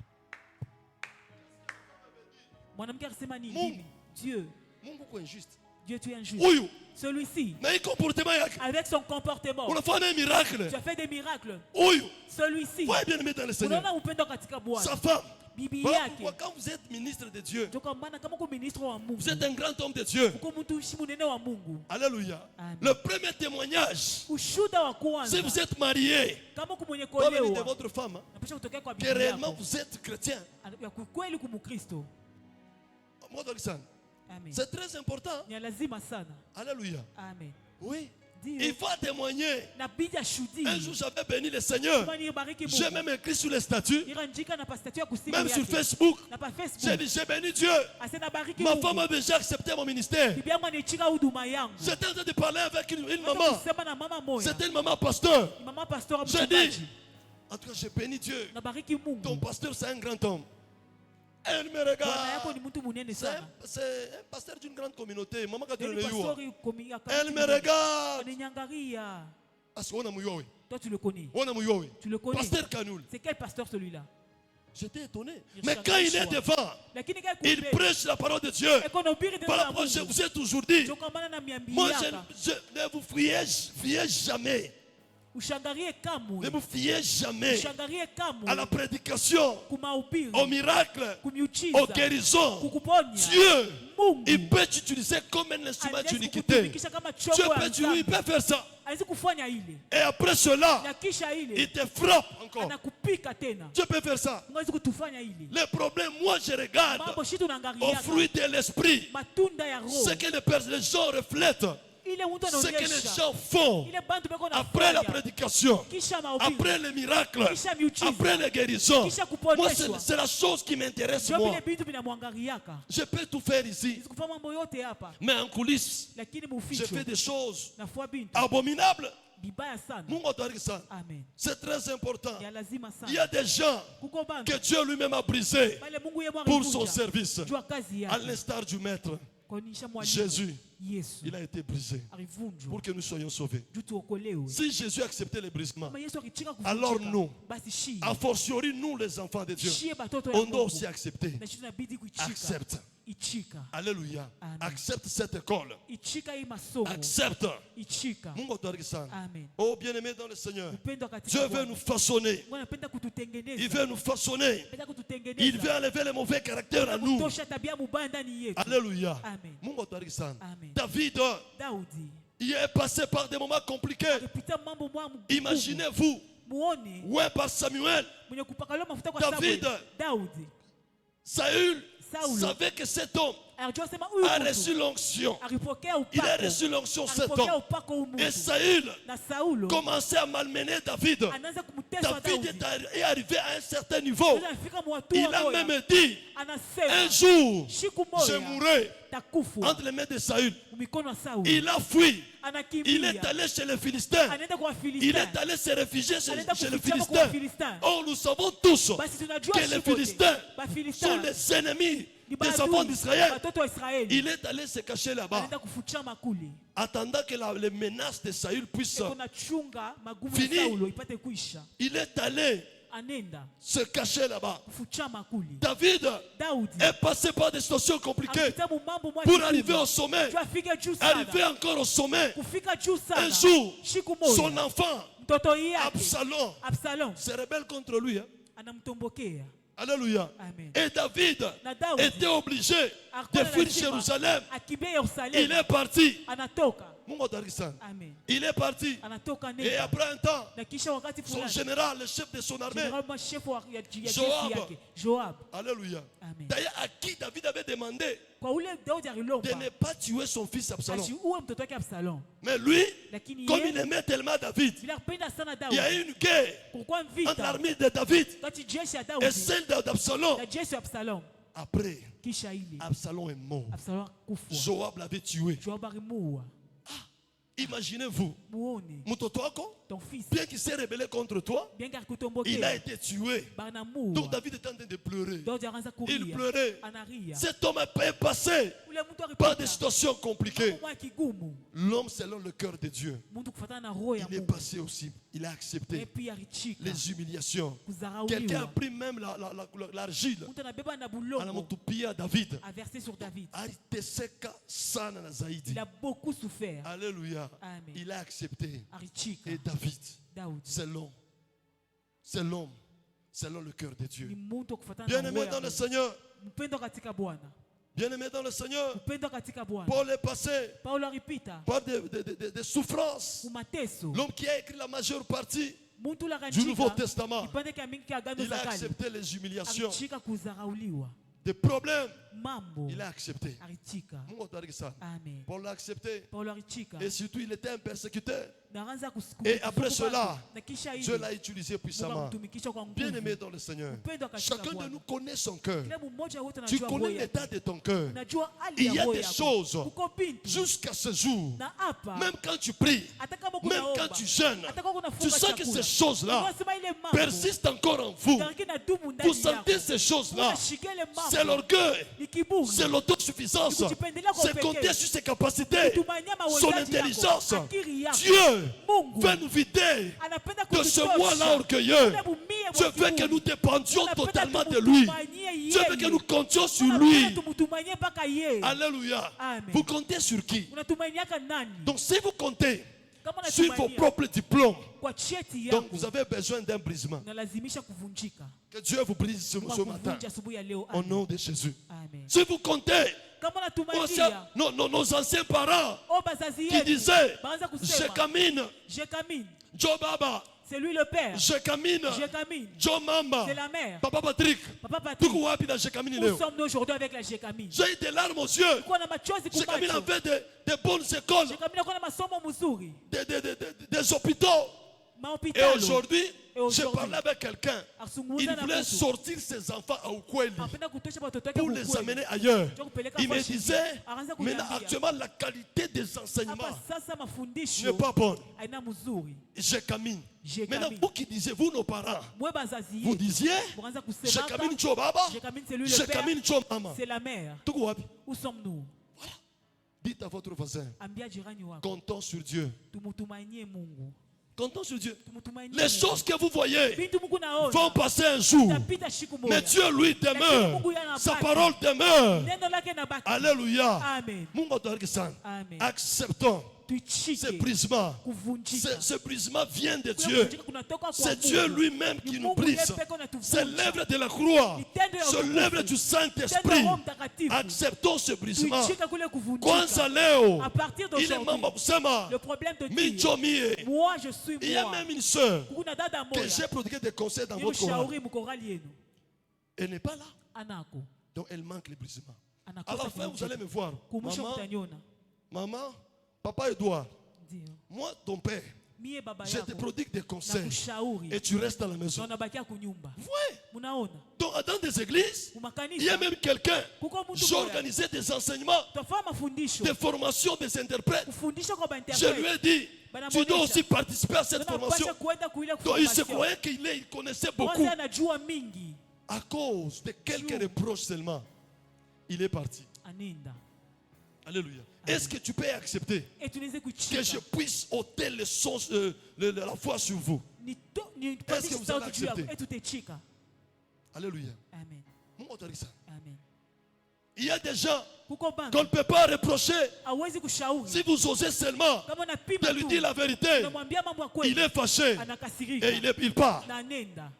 Mwanamke akasema nini?
Mungu.
Dieu,
Mungu kwa injuste.
Dieu tu es injuste.
Huyu
Celui-ci,
na hii comportement yake.
avec son comportement,
Unafanya un miracle.
tu as fait des miracles.
Huyu,
Celui-ci,
ouais, bien aimé dans le Seigneur.
unaona upendo katika Bwana.
Sa femme.
Bibi
Voilà
yake.
pourquoi quand vous êtes ministre de Dieu,
Ndio kwa maana kama uko ministre wa Mungu,
vous êtes un grand homme de Dieu.
uko mtumishi munene wa Mungu.
Alléluia.
Amen.
Le premier témoignage,
Ushuda wa
si
kwanza,
vous êtes marié,
kama uko mwenye
pas venir de
kuolewa,
votre femme, hein,
napasha kutokea kwa
que
bibi
réellement
yako.
vous êtes chrétien.
Ya kweli kumkristo.
Moi, Alexandre,
Amen.
c'est très important.
Ni lazima sana.
Alléluia.
Amen.
Oui.
Ndio.
Il faut témoigner.
Nabidi ashuhudie.
Un jour, j'avais béni le Seigneur.
Kwani bariki
J'ai
Mungu.
même écrit sur les statuts,
Iraandika na pastatu ya kusimu
même sur
yake.
Facebook.
Na pa
J'ai
Facebook.
dit, j'ai béni Dieu.
Asena bariki
Ma
Mungu.
femme a déjà accepté mon ministère.
Bibi yangu anichika huduma yangu.
J'étais en train de parler avec une
Hata
maman.
kusema na mama moja.
C'était une maman pasteur.
Mama pastor
J'ai
mchungaji.
dit, en tout cas, j'ai béni Dieu.
Na bariki
Ton
Mungu.
pasteur, c'est un grand homme. Elle me
Bwana yako
regarde.
ni mtu munene
C'est
sana.
un pasteur d'une grande communauté. Maman, quand
Ndio
tu le
pastori komi
Elle me regarde.
Aninyangaria.
Parce qu'on a mouillé.
Toi tu le connais.
On a mouillé.
Tu le connais.
Pasteur Kanoul.
C'est quel pasteur celui-là?
J'étais étonné.
Il
Mais
s'en
quand il est
choix.
devant,
Lakini kai
il
kumbe.
prêche la parole de Dieu.
Ekonobiri neno
Par
la
rapport à ce que
Mungu.
vous êtes aujourd'hui,
Ndio kwa maana
moi
namiambiaka.
je ne vous fiez jamais. Ne vous fiez jamais à la prédication, au miracle, au guérison. Dieu, il peut t'utiliser comme un instrument d'iniquité. Il peut faire ça. Et après cela, il te frappe encore. Dieu peut faire ça. Le problème, moi je regarde au fruit de l'esprit. Ce que les gens reflètent. Ce que les gens font après la prédication, après les miracles, après les guérisons. Moi, c'est la chose qui m'intéresse. Moi, je peux tout faire ici, mais en coulisses, je fais des choses abominables. C'est très important. Il y a des gens que Dieu lui-même a brisés pour son service, à l'instar du Maître Jésus. Il a été brisé pour que nous soyons sauvés. Si Jésus acceptait les brisements, alors nous, a fortiori nous les enfants de Dieu, on doit aussi accepter. Accepte. Alléluia. Accepte cette école. Accepte. Oh bien-aimé dans le Seigneur, Dieu veut nous façonner. Il veut nous façonner. Il veut enlever les mauvais caractères à nous. Alléluia. David, il est passé par des moments compliqués. Imaginez-vous, ouais, par Samuel, David, Saül savait que cet homme a reçu l'onction. Il a reçu l'onction cet homme. Et Saül commençait à malmener David. David est arrivé à un certain niveau. Il a même dit, un jour, je mourrai entre les mains de Saül. Il a fui. Il est allé chez les Philistins. Il est allé se réfugier chez les Philistins. Or, nous savons tous que les Philistins sont les ennemis des enfants d'Israël. Il est allé se cacher là-bas, attendant que les menaces de Saül puissent finir. Il est allé se cacher là-bas. David est passé par des situations compliquées pour arriver au sommet. Arriver encore au sommet. Un jour, son enfant, Absalom, se rebelle contre lui. Alléluia. Et David était obligé de fuir Jérusalem. Il est parti. Il est parti. Et après un temps, son général, le chef de son armée, Joab, alléluia, d'ailleurs à qui David avait demandé de ne pas tuer son fils Absalom. Mais lui, comme il aimait tellement David, il y a eu une guerre entre l'armée de David et celle d'Absalom. Après, Absalom est mort. Joab l'avait tué. Imaginez-vous, ton fils, bien qu'il s'est rebellé contre toi, il a été tué. Donc David était en train de pleurer. Il pleurait. Cet homme est passé par des situations compliquées. L'homme selon le cœur de Dieu, il est passé aussi. Il a accepté les humiliations. Quelqu'un a pris même l'argile à David.
Il a beaucoup souffert.
Alléluia.
Amen.
Il a accepté. Et David, c'est l'homme. C'est l'homme. Selon le cœur de Dieu. Bien-aimé dans le Seigneur. Bien-aimé dans le Seigneur. Paul est passé par des souffrances. L'homme qui a écrit la majeure partie du Nouveau Testament, il a accepté les humiliations, des problèmes. Il a accepté. Paul l'a accepté. Et surtout, il était un persécuteur. Et après cela, Dieu l'a utilisé puissamment. Bien-aimé dans le Seigneur, chacun de nous connaît son cœur. Tu connais l'état de ton cœur. Il y a des choses, jusqu'à ce jour, même quand tu pries, même quand tu jeûnes, tu sens que ces choses-là persistent encore en vous. Vous sentez ces choses-là. C'est l'orgueil, c'est l'autosuffisance, c'est compter sur ses capacités, son intelligence. Dieu veut nous vider de ce moi-là orgueilleux. Dieu veut que nous dépendions totalement de lui. Dieu veut que nous comptions sur lui. Alléluia. Vous comptez sur qui? Donc si vous comptez sur vos propres diplômes.
kwa cheti
Donc
yako
vous avez besoin d'un brisement.
nalazimisha kuvunjika.
Que Dieu vous brise ce matin.
Kuvunja asubuhi ya leo.
Au nom de Jésus.
Amen.
Si vous comptez
Kama natumainia
nos anciens parents
bazazi
qui
yetu
disaient
baanza
je
kusema
camine, Joe Baba,
c'est lui le père.
je camine, Joe Mamba,
C'est la mère.
Papa Patrick.
Papa Patrick.
Tout wapi dans je camine
Où
Léo.
sommes-nous aujourd'hui avec la Jecamine?
J'ai eu des larmes aux yeux.
Kwa na machozi
Je camine
kumacho.
avec des bonnes écoles,
Jecamine kwa na masomo mzuri.
des hôpitaux. Et
Mahopitalo.
aujourd'hui,
aujourd'hui,
je parlais avec quelqu'un.
Asungumuza
Il
na
voulait
mtu.
sortir ses enfants à Ukweli
Apenda kutosha watoto wake
pour les
kukweli.
amener ailleurs.
Ndio kupeleka
Il me
fashi.
disait,
Akaanza
maintenant
kuniambia.
actuellement la qualité des enseignements
Hapa sasa mafundisho
n'est pas bonne.
haina mzuri.
Je camine.
Je
Maintenant,
camine.
vous qui disiez, vous nos parents,
Mwe bazazi
vous
yetu.
disiez,
Mwanza
je
kusema
camine Joe Baba,
Je camine, c'est lui le
je
père.
camine Joe Mama.
c'est la mère.
Tout wapi.
Où sommes-nous?
Voilà. Dites à votre voisin,
Ambia jirani wako.
comptons sur Dieu.
Tumutumainie Mungu.
Comptons sur Dieu.
Tumutumainie
Les
Mungu.
choses que vous voyez
Vitu Mungu naona.
vont passer un jour.
Tapita siku moja.
Mais Dieu, lui, demeure. Sa parole demeure.
Neno lake na baki.
Alléluia.
Amen.
Mungu atubariki sana.
Amen.
Acceptons
Tuichike.
ce brisement.
Kuvunjika.
Ce brisement vient de
Kule
Dieu.
kuvunjika kunatoka kwa
C'est
Mungu.
Dieu lui-même qui
Ni
nous
Mungu
brise.
yeye pekee anatuvunja.
C'est l'œuvre de la croix.
Vitendo ya
C'est
utukufu.
l'œuvre du Saint-Esprit.
Roho Mtakatifu.
Acceptons ce brisement.
Tuichike kule kuvunjika.
Kwanza leo,
À partir
il est
d'aujourd'hui,
membre kusema
le problème de
micho
dire,
mie.
moi je suis
Il y a
moi.
même une sœur
Kuna dada
que
moja.
j'ai prodigué des conseils dans votre chorale.
Nilimshauri mkorali yenu.
Elle n'est pas là.
Anako.
Donc elle manque le brisement. À
Anakosa
la fin, vous
kuvunjika.
allez me voir.
Kumwisho
Maman,
mtaniona.
maman, papa Edouard,
Ndio.
moi, ton père,
Mie baba
je te
yako.
prodigue des conseils
Nakushauri.
et tu restes à la
Na
maison.
unabakia kunyumba.
Ouais.
Munaona?
Donc, dans des églises, il y a
Umakanisa.
même quelqu'un.
Kuko mtu
J'ai
moja.
organisé des enseignements,
Tofaa mafundisho.
des formations des interprètes.
Kufundisha kwa
Je lui
interprète.
ai dit, tu dois aussi participer à cette formation.
Tunapaswa kuenda kuile
Donc, il se
formation.
croyait il connaissait beaucoup.
Kwanza anajua mingi.
À cause de quelques reproches seulement, il est parti.
Aninda.
Alléluia. Est-ce que tu peux accepter
Et tunaweza
que je
kuchika.
puisse ôter la foi sur vous? Est-ce que vous allez accepter?
Et tutachika.
Alléluia.
Amen.
Mungu atariki sana.
Amen.
Il y a des gens
Kuko
qu'on ne
banga.
peut pas reprocher.
Hawezi kushauri.
Si vous osez seulement
Kama
de
unapima
lui
tu.
dire la vérité,
Unamwambia mambo ya
il
kweli.
est fâché
Anakasirika.
et il part.
Na nenda.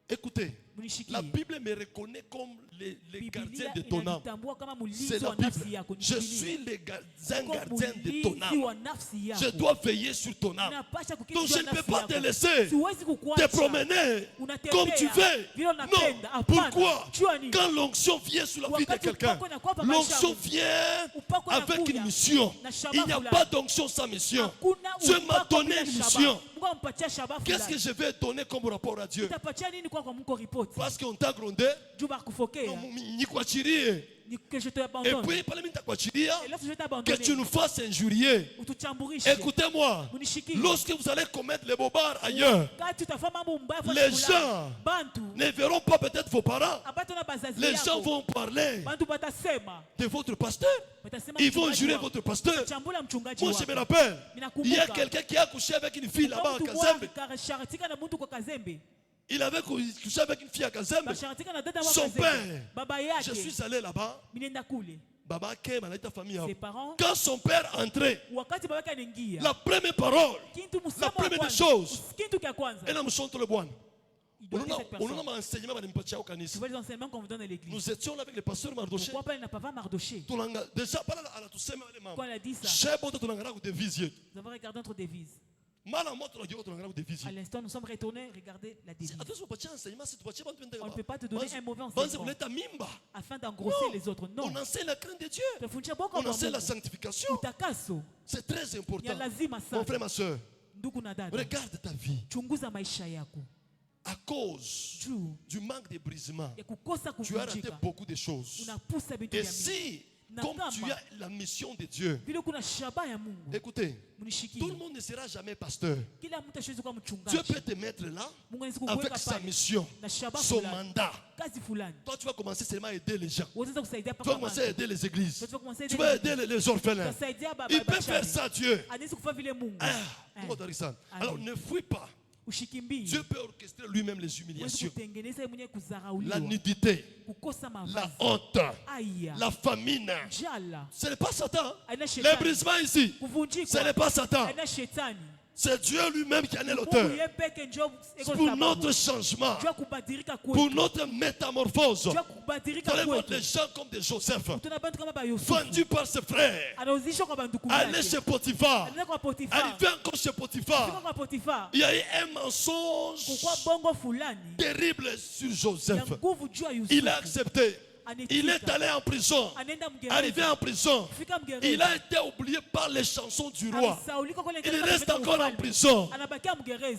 Écoutez,
Munishikie.
la Bible me reconnaît comme les gardiens
Biblia
de ton âme.
inanitambua kama
C'est
mlinzi
la
wa nafsi
Bible.
yako.
Je
Biblia.
suis un
Uko
gardien de ton
mlinzi wa
âme.
nafsi
Je
yako.
dois veiller sur ton âme.
Unapasha kuketi
Donc
juu
je
ya
ne peux
nafsi
pas te
yako.
laisser
Siwezi kukuacha.
te promener
Unatembea
comme tu veux.
vile
Non.
unapenda. Hapana.
Pourquoi?
Jua nini?
Quand l'onction vient sur la vie de
Wakati
quelqu'un,
upako inakuwa pa
l'onction
maisha
vient
Upako
avec
inakuja
une mission.
na shaba
Il n'y a
fulani.
pas d'onction sans mission.
Hakuna
Dieu m'a
upako
donné
bila
une
shaba.
mission.
Mungu ampatia shaba
Qu'est-ce
fulani.
que je vais donner comme rapport à Dieu?
Utapatia nini kwa Mungu report?
Parce qu'on t'a grondé.
Juu bakufokea.
Ni kuachilie.
Ni que je te
Et
abandonne.
puis, par la minute kuachilia,
Et lorsque je
que
t'abandonne.
tu nous fasses injurier.
Utuchamburishe.
Écoutez-moi,
Munishikie.
lorsque vous allez commettre les bobards ailleurs,
Kati utafanya mambo mbaya kwa
les
fulani.
gens
Bantu.
ne verront pas peut-être vos parents.
Abato na bazazi
Les
yako.
gens vont parler
Bantu batasema.
de votre pasteur.
Batasema
Ils vont
mchungaji
injurer
wako.
votre pasteur.
Chambula mchungaji
Moi,
wako.
je me rappelle,
Minakumbuka.
il y a quelqu'un qui a couché avec une fille là-bas à
Mtu
Kazembe.
mwa sharatika na mtu kwa Kazembe.
Il avait couché avec une fille à Kazembe.
Basharatika na dada wa
Son
Kazembe.
père,
Baba
je
yake.
suis allé là-bas.
Minenda kule.
Baba Kem, elle a ta famille.
Ses parents.
Quand son père entrait,
Wakati baba yake anaingia.
la première parole,
Kintu
la
musamo wa
première des
kwanza.
choses,
Kitu kia kwanza.
elle a chanté le bois.
Il doit être cette personne.
On a enseignement à l'impotier au Canis.
Tu vois les enseignements qu'on vous donne à l'église.
Nous étions là avec le pasteur Mardoché.
Pourquoi pas il n'a pas va Mardoché?
Déjà, pas là, à la tous les membres.
Quand elle a dit ça,
J'ai beau te l'engager des visites.
nous avons regardé notre devise.
Mal à moi, tu l'engager des
À
visites.
l'instant, nous sommes retournés regarder la devise.
Attention, pas enseignement, c'est pas
On ne peut pas te donner un mauvais enseignement afin d'engrosser les autres. Non.
On enseigne la crainte de Dieu.
On
On enseigne la sanctification.
Utakaso.
C'est très important.
Ya lazima
Mon
sana.
frère, ma soeur,
Ndugu na dada.
regarde ta vie.
Chunguza maisha yako.
À cause
Juu
du manque de brisement,
ya kukosa
tu as raté
kuvunjika.
beaucoup de choses.
Unapusa vitu
Et
vya mingi.
si,
Na
comme
kama,
tu as la mission de Dieu,
vile kuna shaba ya Mungu.
écoutez,
Munishikie.
tout le monde ne sera jamais pasteur.
Kila mtu hawezi kuwa
Dieu
mchungaji.
peut te mettre là
Mungu anaweza kukuweka
avec sa
pale
mission,
na shaba
son
fulani.
mandat.
Kazi fulani.
Toi, tu vas commencer seulement à aider les gens.
Unaweza kusaidia
Tu vas
papa
commencer à aider les églises.
Tu vas commencer à
Tu
aider
vas
les
aider les orphelins.
Utasaidia baba
Il peut
bachani.
faire ça, Dieu.
Anaweza kufanya vile Mungu.
Ah, Mungu atariki sana. Alors ne fuis pas Dieu peut orchestrer lui-même les humiliations, la nudité, la honte, la famine. Ce n'est pas Satan. Les brisements ici, ce n'est pas Satan. C'est Dieu lui-même qui en est l'auteur. Pour notre changement, pour notre métamorphose. Vous allez voir les gens comme des Joseph, vendus par ses frères, aller chez Potiphar, arriver encore chez Potiphar. Il y a eu un mensonge terrible sur Joseph. Il a accepté. Il est allé en prison. Arrivé en prison, il a été oublié par les chansons du roi. Il reste encore en prison.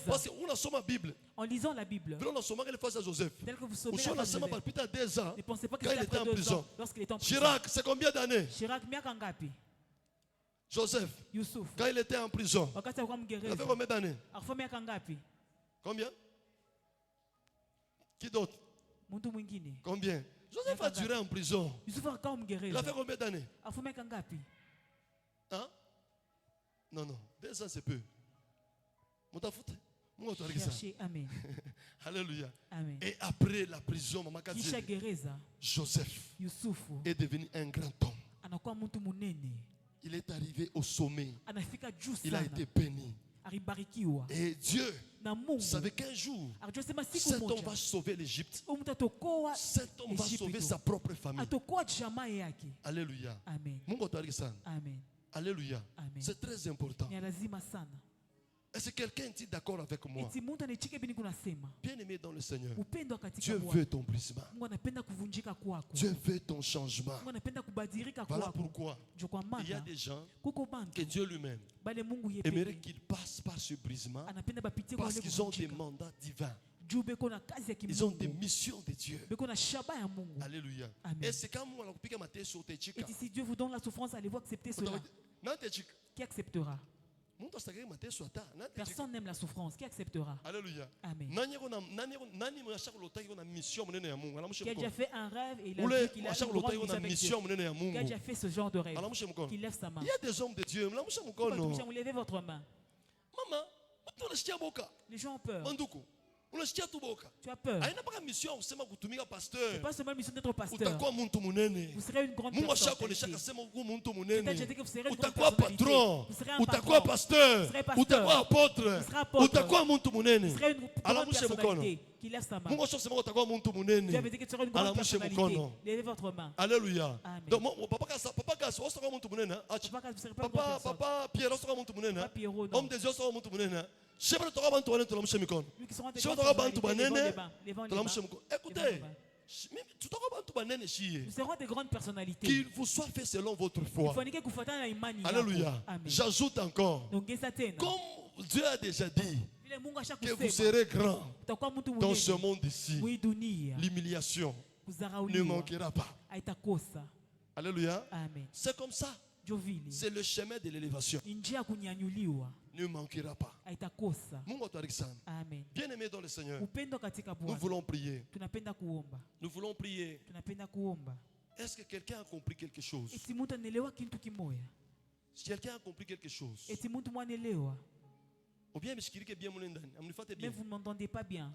Parce qu'on a somme la Bible.
En lisant la Bible,
on a somme qu'elle face à Joseph.
Tel que vous
Ou si on a somme par plus de 2 ans,
ne pensez pas que
quand il était en prison.
Lorsqu'il était en prison.
Chirac, c'est combien d'années?
Chirac, miaka ngapi?
Joseph,
Youssouf,
quand il était en prison,
wakati alikuwa
il
mgereza.
avait combien d'années?
Alikuwa miaka ngapi?
Combien? Qui d'autre?
Muntu mwingine.
Combien? Joseph a duré en prison.
Youssouf alikuwa mgereza.
Il a fait combien d'années?
Alikuwa miaka ngapi?
Hein? Non, 2 ans c'est peu.
Cherchez, amen.
Alléluia.
Amen.
Et après la prison, maman
Kisha gereza,
Joseph
Youssouf
est devenu un grand homme.
anakuwa mtu munene.
Il est arrivé au sommet.
Anafika juu
Il a
sana.
été béni.
Alibarikiwa.
Et Dieu
Na Mungu
savait qu'un jour,
alijua sema siku
cet homme
moja
va sauver l'Égypte.
huyu mtu atokoa
Cet homme va sauver sa propre famille.
atokoa jamaa yake.
Alléluia.
Amen.
Mungu atubariki sana.
Amen.
Alléluia.
Amen.
C'est très important.
Ni lazima sana.
Est-ce que quelqu'un est d'accord avec moi?
Eti mtu anachike bini kunasema.
Bien-aimé dans le Seigneur,
Upendo katika
Dieu
Bwana.
veut ton brisement.
Mungu anapenda kuvunjika kwako.
Dieu veut ton changement.
Mungu anapenda kubadilika
Voilà
kwako.
pourquoi
Ndio kwa
il y a
maana
des gens
kuko
que
bantu
Dieu lui-même
bale Mungu
aimerait
yepeke
qu'ils passent par ce brisement
anapenda bapitie kwa
parce
ile
qu'ils ont des
kuvunjika.
mandats divins.
Juu beko na kazi ya
Ils ont des
kimungu.
missions de Dieu.
Beko na shaba ya Mungu.
Alléluia.
Amen.
Et c'est quand on a piqué ma tête sur tes chics.
Et si Dieu vous donne la souffrance, allez-vous accepter cela?
Non, tes chics.
Qui acceptera?
Mon tour c'est ma tête sur ta.
Personne n'aime la souffrance. Qui acceptera?
Alléluia.
Amen.
Nani mo chaque lotai ko na mission monene ya Mungu.
Qui a déjà fait un rêve et il a
Ule
dit qu'il a
chaque
une grande
lotai ko na
mission avec
mission
Dieu.
monene ya
Qui a
Mungu.
déjà fait ce genre de rêve? Qui lève sa main.
Il y a des hommes de Dieu. La musha mukono.
Vous levez votre main.
Maman, tu na shia boka.
Les gens ont peur.
Manduku. Unasikia tu boka.
Tu as peur.
Haina paka mission usema kutumika
C'est
pasteur.
pas seulement mission d'être pasteur.
Utakuwa muntu munene.
Vous serez une grande
Mungu
personne.
ashakuonesha kasema uko muntu munene.
Utakuwa
Utakuwa patron. Utakuwa pasteur. Utakuwa apôtre. Utakuwa muntu munene.
Vous serez une grande personnalité qui lève sa main.
Mungu ashakusema utakuwa muntu munene.
Dieu veut dire que tu seras une grande personnalité. Levez votre main.
Alléluia.
Amen.
Donc papa Gas, utakuwa muntu munene.
Papa, vous serez pas une grande personne.
Papa Pierre, utakuwa muntu munene.
Papa Pierrot, non.
Homme des yeux, utakuwa muntu munene. Sheba toka bantu banene tulamshe mikono.
Lui qui seront des
Sheba
grandes
toka bantu
personnalités,
banene
levant les
tulamshe
mains.
mikono. Écoutez, tutakuwa bantu banene shiye.
Nous serons des grandes personnalités.
Qu'il vous soit fait selon votre foi.
Ifanike kufuatana na imani yako.
Alléluia.
Amen.
J'ajoute encore,
N'ongeza tena.
comme Dieu a déjà dit,
Vile Mungu
que vous
ashakusema.
serez grand
Utakuwa mtu
dans ce
munene.
monde ici.
Mwi dunia.
L'humiliation ne
Kudharauliwa.
manquera pas.
Haitakosa.
Alléluia.
Amen.
C'est comme ça.
Jovili.
C'est le chemin de l'élévation.
Ni njia ya kunyanyuliwa.
Ne manquera pas.
Haitakosa.
Mungu atubariki sana.
Amen.
Bien-aimés dans le Seigneur,
Upendo katika
nous
Bwana.
voulons prier.
Tunapenda kuomba.
Nous voulons prier.
Tunapenda kuomba.
Est-ce que quelqu'un a compris quelque chose?
Eti mtu anaelewa kitu kimoya.
Si quelqu'un a compris quelque chose,
Eti mtu mwanaelewa.
ou bien mshikirike bien mwenendani, amnifate
Mais
bien.
vous ne m'entendez pas bien.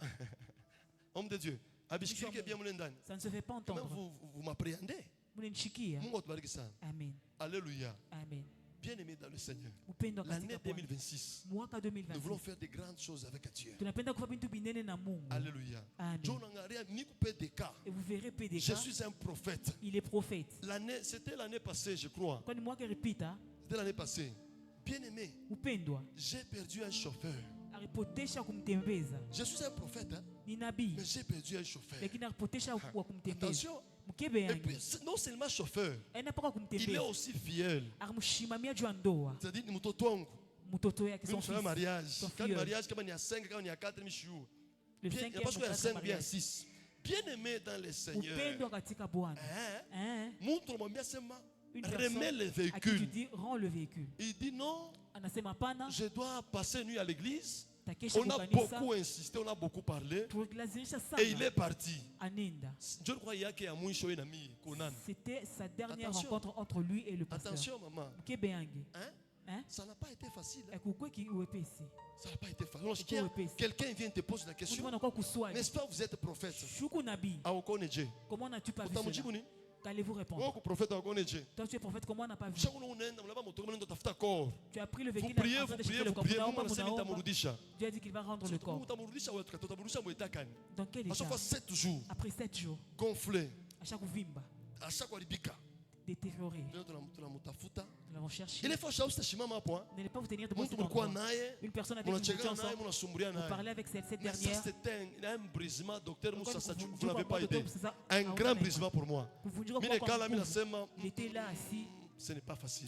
Homme de Dieu, abishikirike bien mwenendani.
Ça ne se fait pas
Quand même,
entendre.
vous m'appréhendez.
Munanishikia.
Mungu atubariki sana.
Amen.
Alléluia.
Amen.
Bien-aimés dans le Seigneur,
Upendo
l'année
katika Bwana.
2026,
Mwaka
nous voulons
2026.
faire de grandes choses avec Dieu.
Tunapenda kufanya vitu binene na Mungu.
Alléluia.
Amen.
John Angaria, Nikupe Deka.
Et vous verrez
Je
PDK.
suis un prophète.
Il est prophète.
C'était l'année passée, je crois.
Kwani mwaka ripita.
C'était l'année passée. Bien-aimé,
Upendwa.
j'ai perdu un chauffeur.
Alipotesha kumtembeza.
Je suis un prophète, hein,
Ni nabii.
mais j'ai perdu un chauffeur.
Lakini alipotesha wa kumtembeza.
Attention.
Mkebe
Et puis,
yangu.
non seulement chauffeur,
Aina paka
il est
kumtembeza.
aussi fidèle.
Akamshimamia juu ya ndoa.
C'est-à-dire, ni mtoto wangu.
Mtoto yake son
Nous faisons un
fils.
mariage.
Son
Quand le
filleul.
mariage, comme il y a 5, quand il y a 4, il y
Le
a
cinquième
parce qu'il y a
contrat
5,
de
bien
mariage.
6. Bien-aimé dans le Seigneur.
Upendo katika Bwana.
Hein?
Hein?
Montre-moi bien seulement.
Une
Remets le
personne à qui tu
véhicule.
dis rends le véhicule.
Il dit non,
Anasema pana.
je dois passer nuit à l'église.
Takesha
On a
kukanisa.
beaucoup insisté, on a beaucoup parlé.
Tulilazimisha
Et il
sana.
est parti.
Anenda.
Je crois qu'il y a qui a mouillé un ami, Conan.
C'était sa dernière
Attention.
rencontre entre lui et le pasteur.
Attention, maman.
Mkebe yangu.
Hein?
Hein?
Ça n'a pas été facile. Hein?
Ekukwe ki uwepesi.
Ça n'a pas été facile. Quelqu'un vient te poser la question. N'est-ce pas vous êtes prophète?
Comment n'as-tu pas vu cela? Qu'allez-vous répondre? Toi tu es prophète, comment on n'a pas vu? Tu as pris le véhicule en train de chercher le corps. Dieu a dit qu'il va rendre le corps. Dans quel état? Après 7 jours.
Gonflé.
À chaque vimba.
À chaque
détérioré. Nous l'avons cherché.
Il
n'allez pas vous tenir de bon endroit. Une personne avec qui vous ensemble. Vous parlez avec cette dernière.
Il a un brisement, docteur Moussa Satou. Vous n'avez pas aidé. Un grand brisement pour moi.
Il était là assis.
Ce n'est pas facile.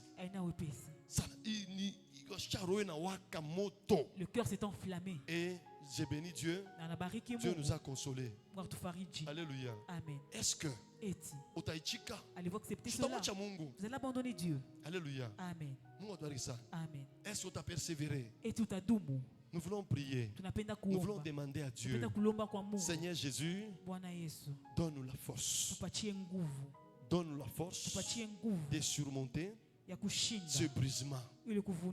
Le cœur s'est enflammé.
Et j'ai béni Dieu. Dieu nous a consolés. Alléluia.
Amen.
Est-ce que
allez-vous accepter cela? Vous allez abandonner Dieu.
Alléluia.
Amen. Amen.
Est-ce que tu as persévéré?
Et tout a dumu.
Nous voulons prier. Nous voulons demander à Dieu. Seigneur Jésus, donne-nous la force. Donne-nous la force de surmonter ce brisement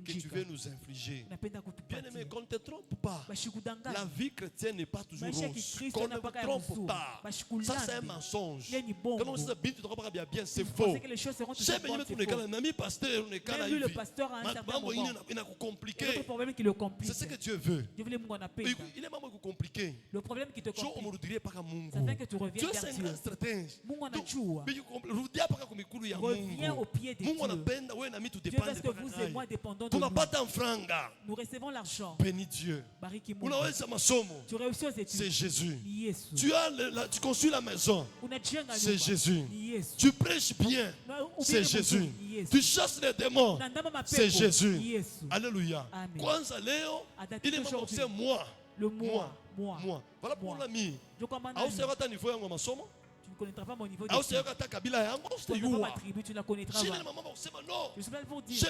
que tu veux nous infliger. Bien-aimé, qu'on ne te trompe pas. La vie chrétienne n'est pas toujours rose. Qu'on ne te trompe pas. Ça, c'est un mensonge. C'est faux. Même
lui, le pasteur, a un certain moment. C'est
ce que Dieu veut.
Il
est même compliqué.
Le problème qui te complique,
ça
fait que tu reviens vers Dieu. Reviens au pied de Dieu. Dieu veut que vous et moi dépendons de lui. Nous recevons l'argent.
Bénis Dieu.
Tu réussis aux études.
C'est Jésus.
Yes.
Tu construis la maison. C'est Jésus. Yes. Tu prêches bien. C'est Jésus. Yes. Tu chasses les démons. C'est Jésus. Yes. Alléluia. Kwanza leo, il est commencé moi.
Le moi.
Voilà pour l'ami.
Tu ne connaîtras pas mon niveau de
tu ne connaîtras
pas ma tribu, tu ne la connaîtras pas. Je suis là pour dire, tu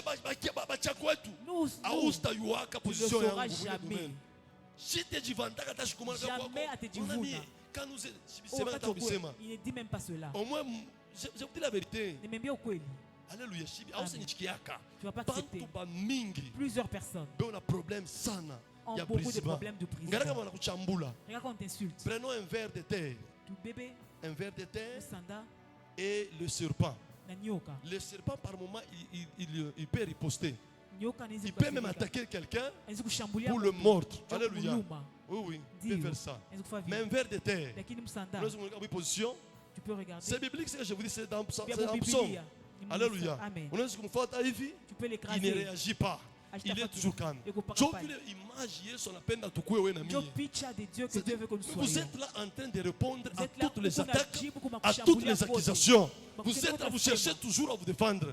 ne sauras jamais. Jamais à te dire vous. Il ne dit même pas cela.
Au moins, je vous dis la vérité. Alléluia.
Tu ne vas pas accepter. Plusieurs personnes ont beaucoup de problèmes de prison. Regarde quand on t'insulte.
Prenons un verre de terre. Un verre de terre et le serpent. Le serpent, par moment, il peut riposter. Il peut même attaquer quelqu'un pour le mordre. Alléluia. Oui, il peut faire ça. Mais un verre de terre, position,
tu peux regarder.
C'est biblique ce que je vous dis, c'est dans Psaume. Alléluia.
Tu peux l'écraser.
Il ne réagit pas. Il est toujours calme. Vous êtes là en train de répondre à toutes les attaques, à toutes les accusations. Vous êtes là, vous cherchez toujours à vous défendre.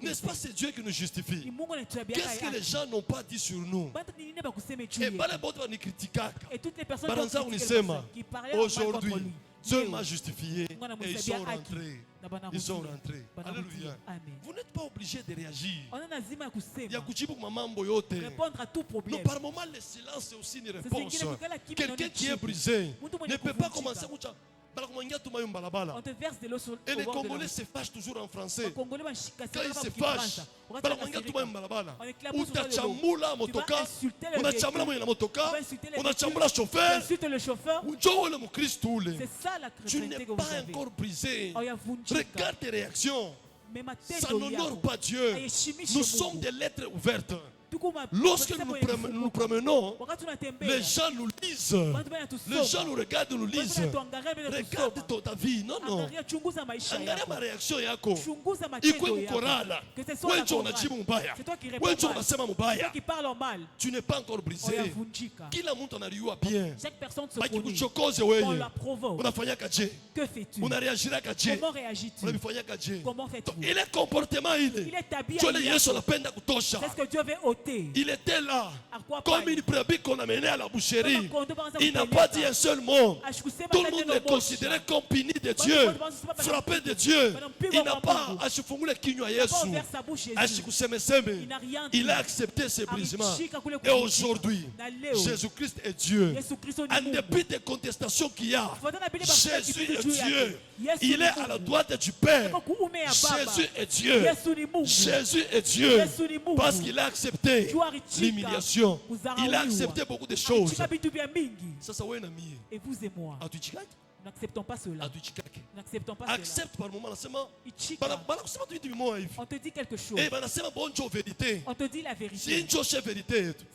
N'est-ce pas, c'est Dieu qui nous justifie? Qu'est-ce que les gens n'ont pas dit sur nous? Et toutes les personnes qui parlaient aujourd'hui, Dieu m'a justifié et ils sont rentrés. Alléluia. Vous n'êtes pas obligé de réagir.
Répondre à tout problème.
Non, par moment, le silence c'est aussi une réponse. Quelqu'un qui est brisé ne peut pas commencer. On te verse de l'eau sur le bord. Et les Congolais se fâchent toujours en français. Quand ils se fâchent,
c'est ça la chrétienté que vous avez.
Tu n'es pas encore brisé. Regarde tes réactions. Ça n'honore pas Dieu. Nous sommes des lettres ouvertes. Lorsque nous nous promenons, les gens nous lisent. Les gens nous regardent, nous lisent. Regarde ta vie. Non. Angalia ma réaction yako. Iko mkorala. Wewe unajibu mbaya. Wewe unasema mbaya. Tu n'es pas encore brisé. Kila mtu analiua bien. Bakikuchokoze wewe. Unafanya kaje?
Que fais-tu?
Unareagira kaje?
Comment réagis-tu?
Unafanya kaje?
Comment fais-tu?
Ile comportement ile.
Il est tabia.
Yesu anapenda kutosha.
C'est ce que Dieu veut ôter.
Il était là, comme une brebis qu'on a menée à la boucherie. Il n'a pas dit un seul mot. Tout le monde le considérait comme puni de Dieu, frappé de Dieu. Il n'a pas achifungule kinywa Yesu. Il a accepté ce brisement. Et aujourd'hui, Jésus-Christ est Dieu. En dépit des contestations qu'il y a, Jésus est Dieu. Il est à la droite du Père. Jésus est Dieu. Jésus est Dieu. Parce qu'il a accepté accepté l'humiliation. Il a accepté beaucoup de choses. Ça, ça
et vous et moi, nous n'acceptons pas cela. Nous n'acceptons pas
accepte par moment.
On te dit quelque chose. On te dit la vérité.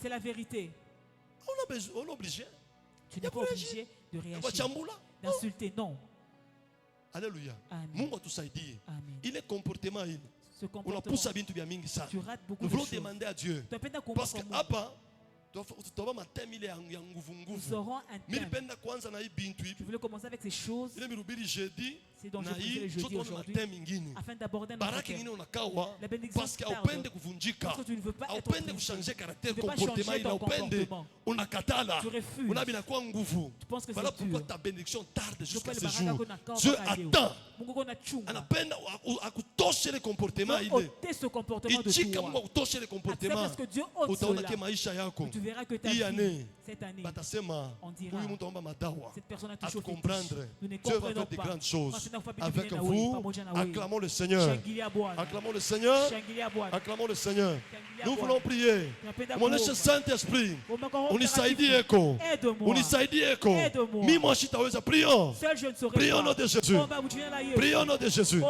C'est la vérité.
On est obligé.
Tu n'es pas obligé de réagir, d'insulter, non.
Alléluia.
Amen.
Il est comportement.
Ce comportement, tu rates beaucoup
nous
de
voulons
choses.
demander à Dieu. Parce que
nous aurons un thème. Je voulais commencer avec ces choses. C'est dont je faisais le jeudi aujourd'hui, afin d'aborder un autre thème. La bénédiction tarde. Parce que tu ne veux pas être brisé. Tu ne veux pas changer ton comportement. Tu refuses. Tu penses que c'est dur.
Ta bénédiction tarde jusqu'à ce jour. Dieu attend. Akutoshe le comportement.
Ôter ce comportement de toi. Accepte ce que Dieu ôte cela. Tu verras que ta vie, cette année, on dira, cette personne a touché au fétiche. Nous ne comprenons pas.
Avec vous, acclamons le Seigneur. Acclamons le Seigneur. Acclamons le Seigneur. Nous voulons prier. Mon Saint-Esprit, unisaidie eko. Unisaidie eko. Mimi shitaweza. Prions. Prions au nom de Jésus. Prions au nom de Jésus.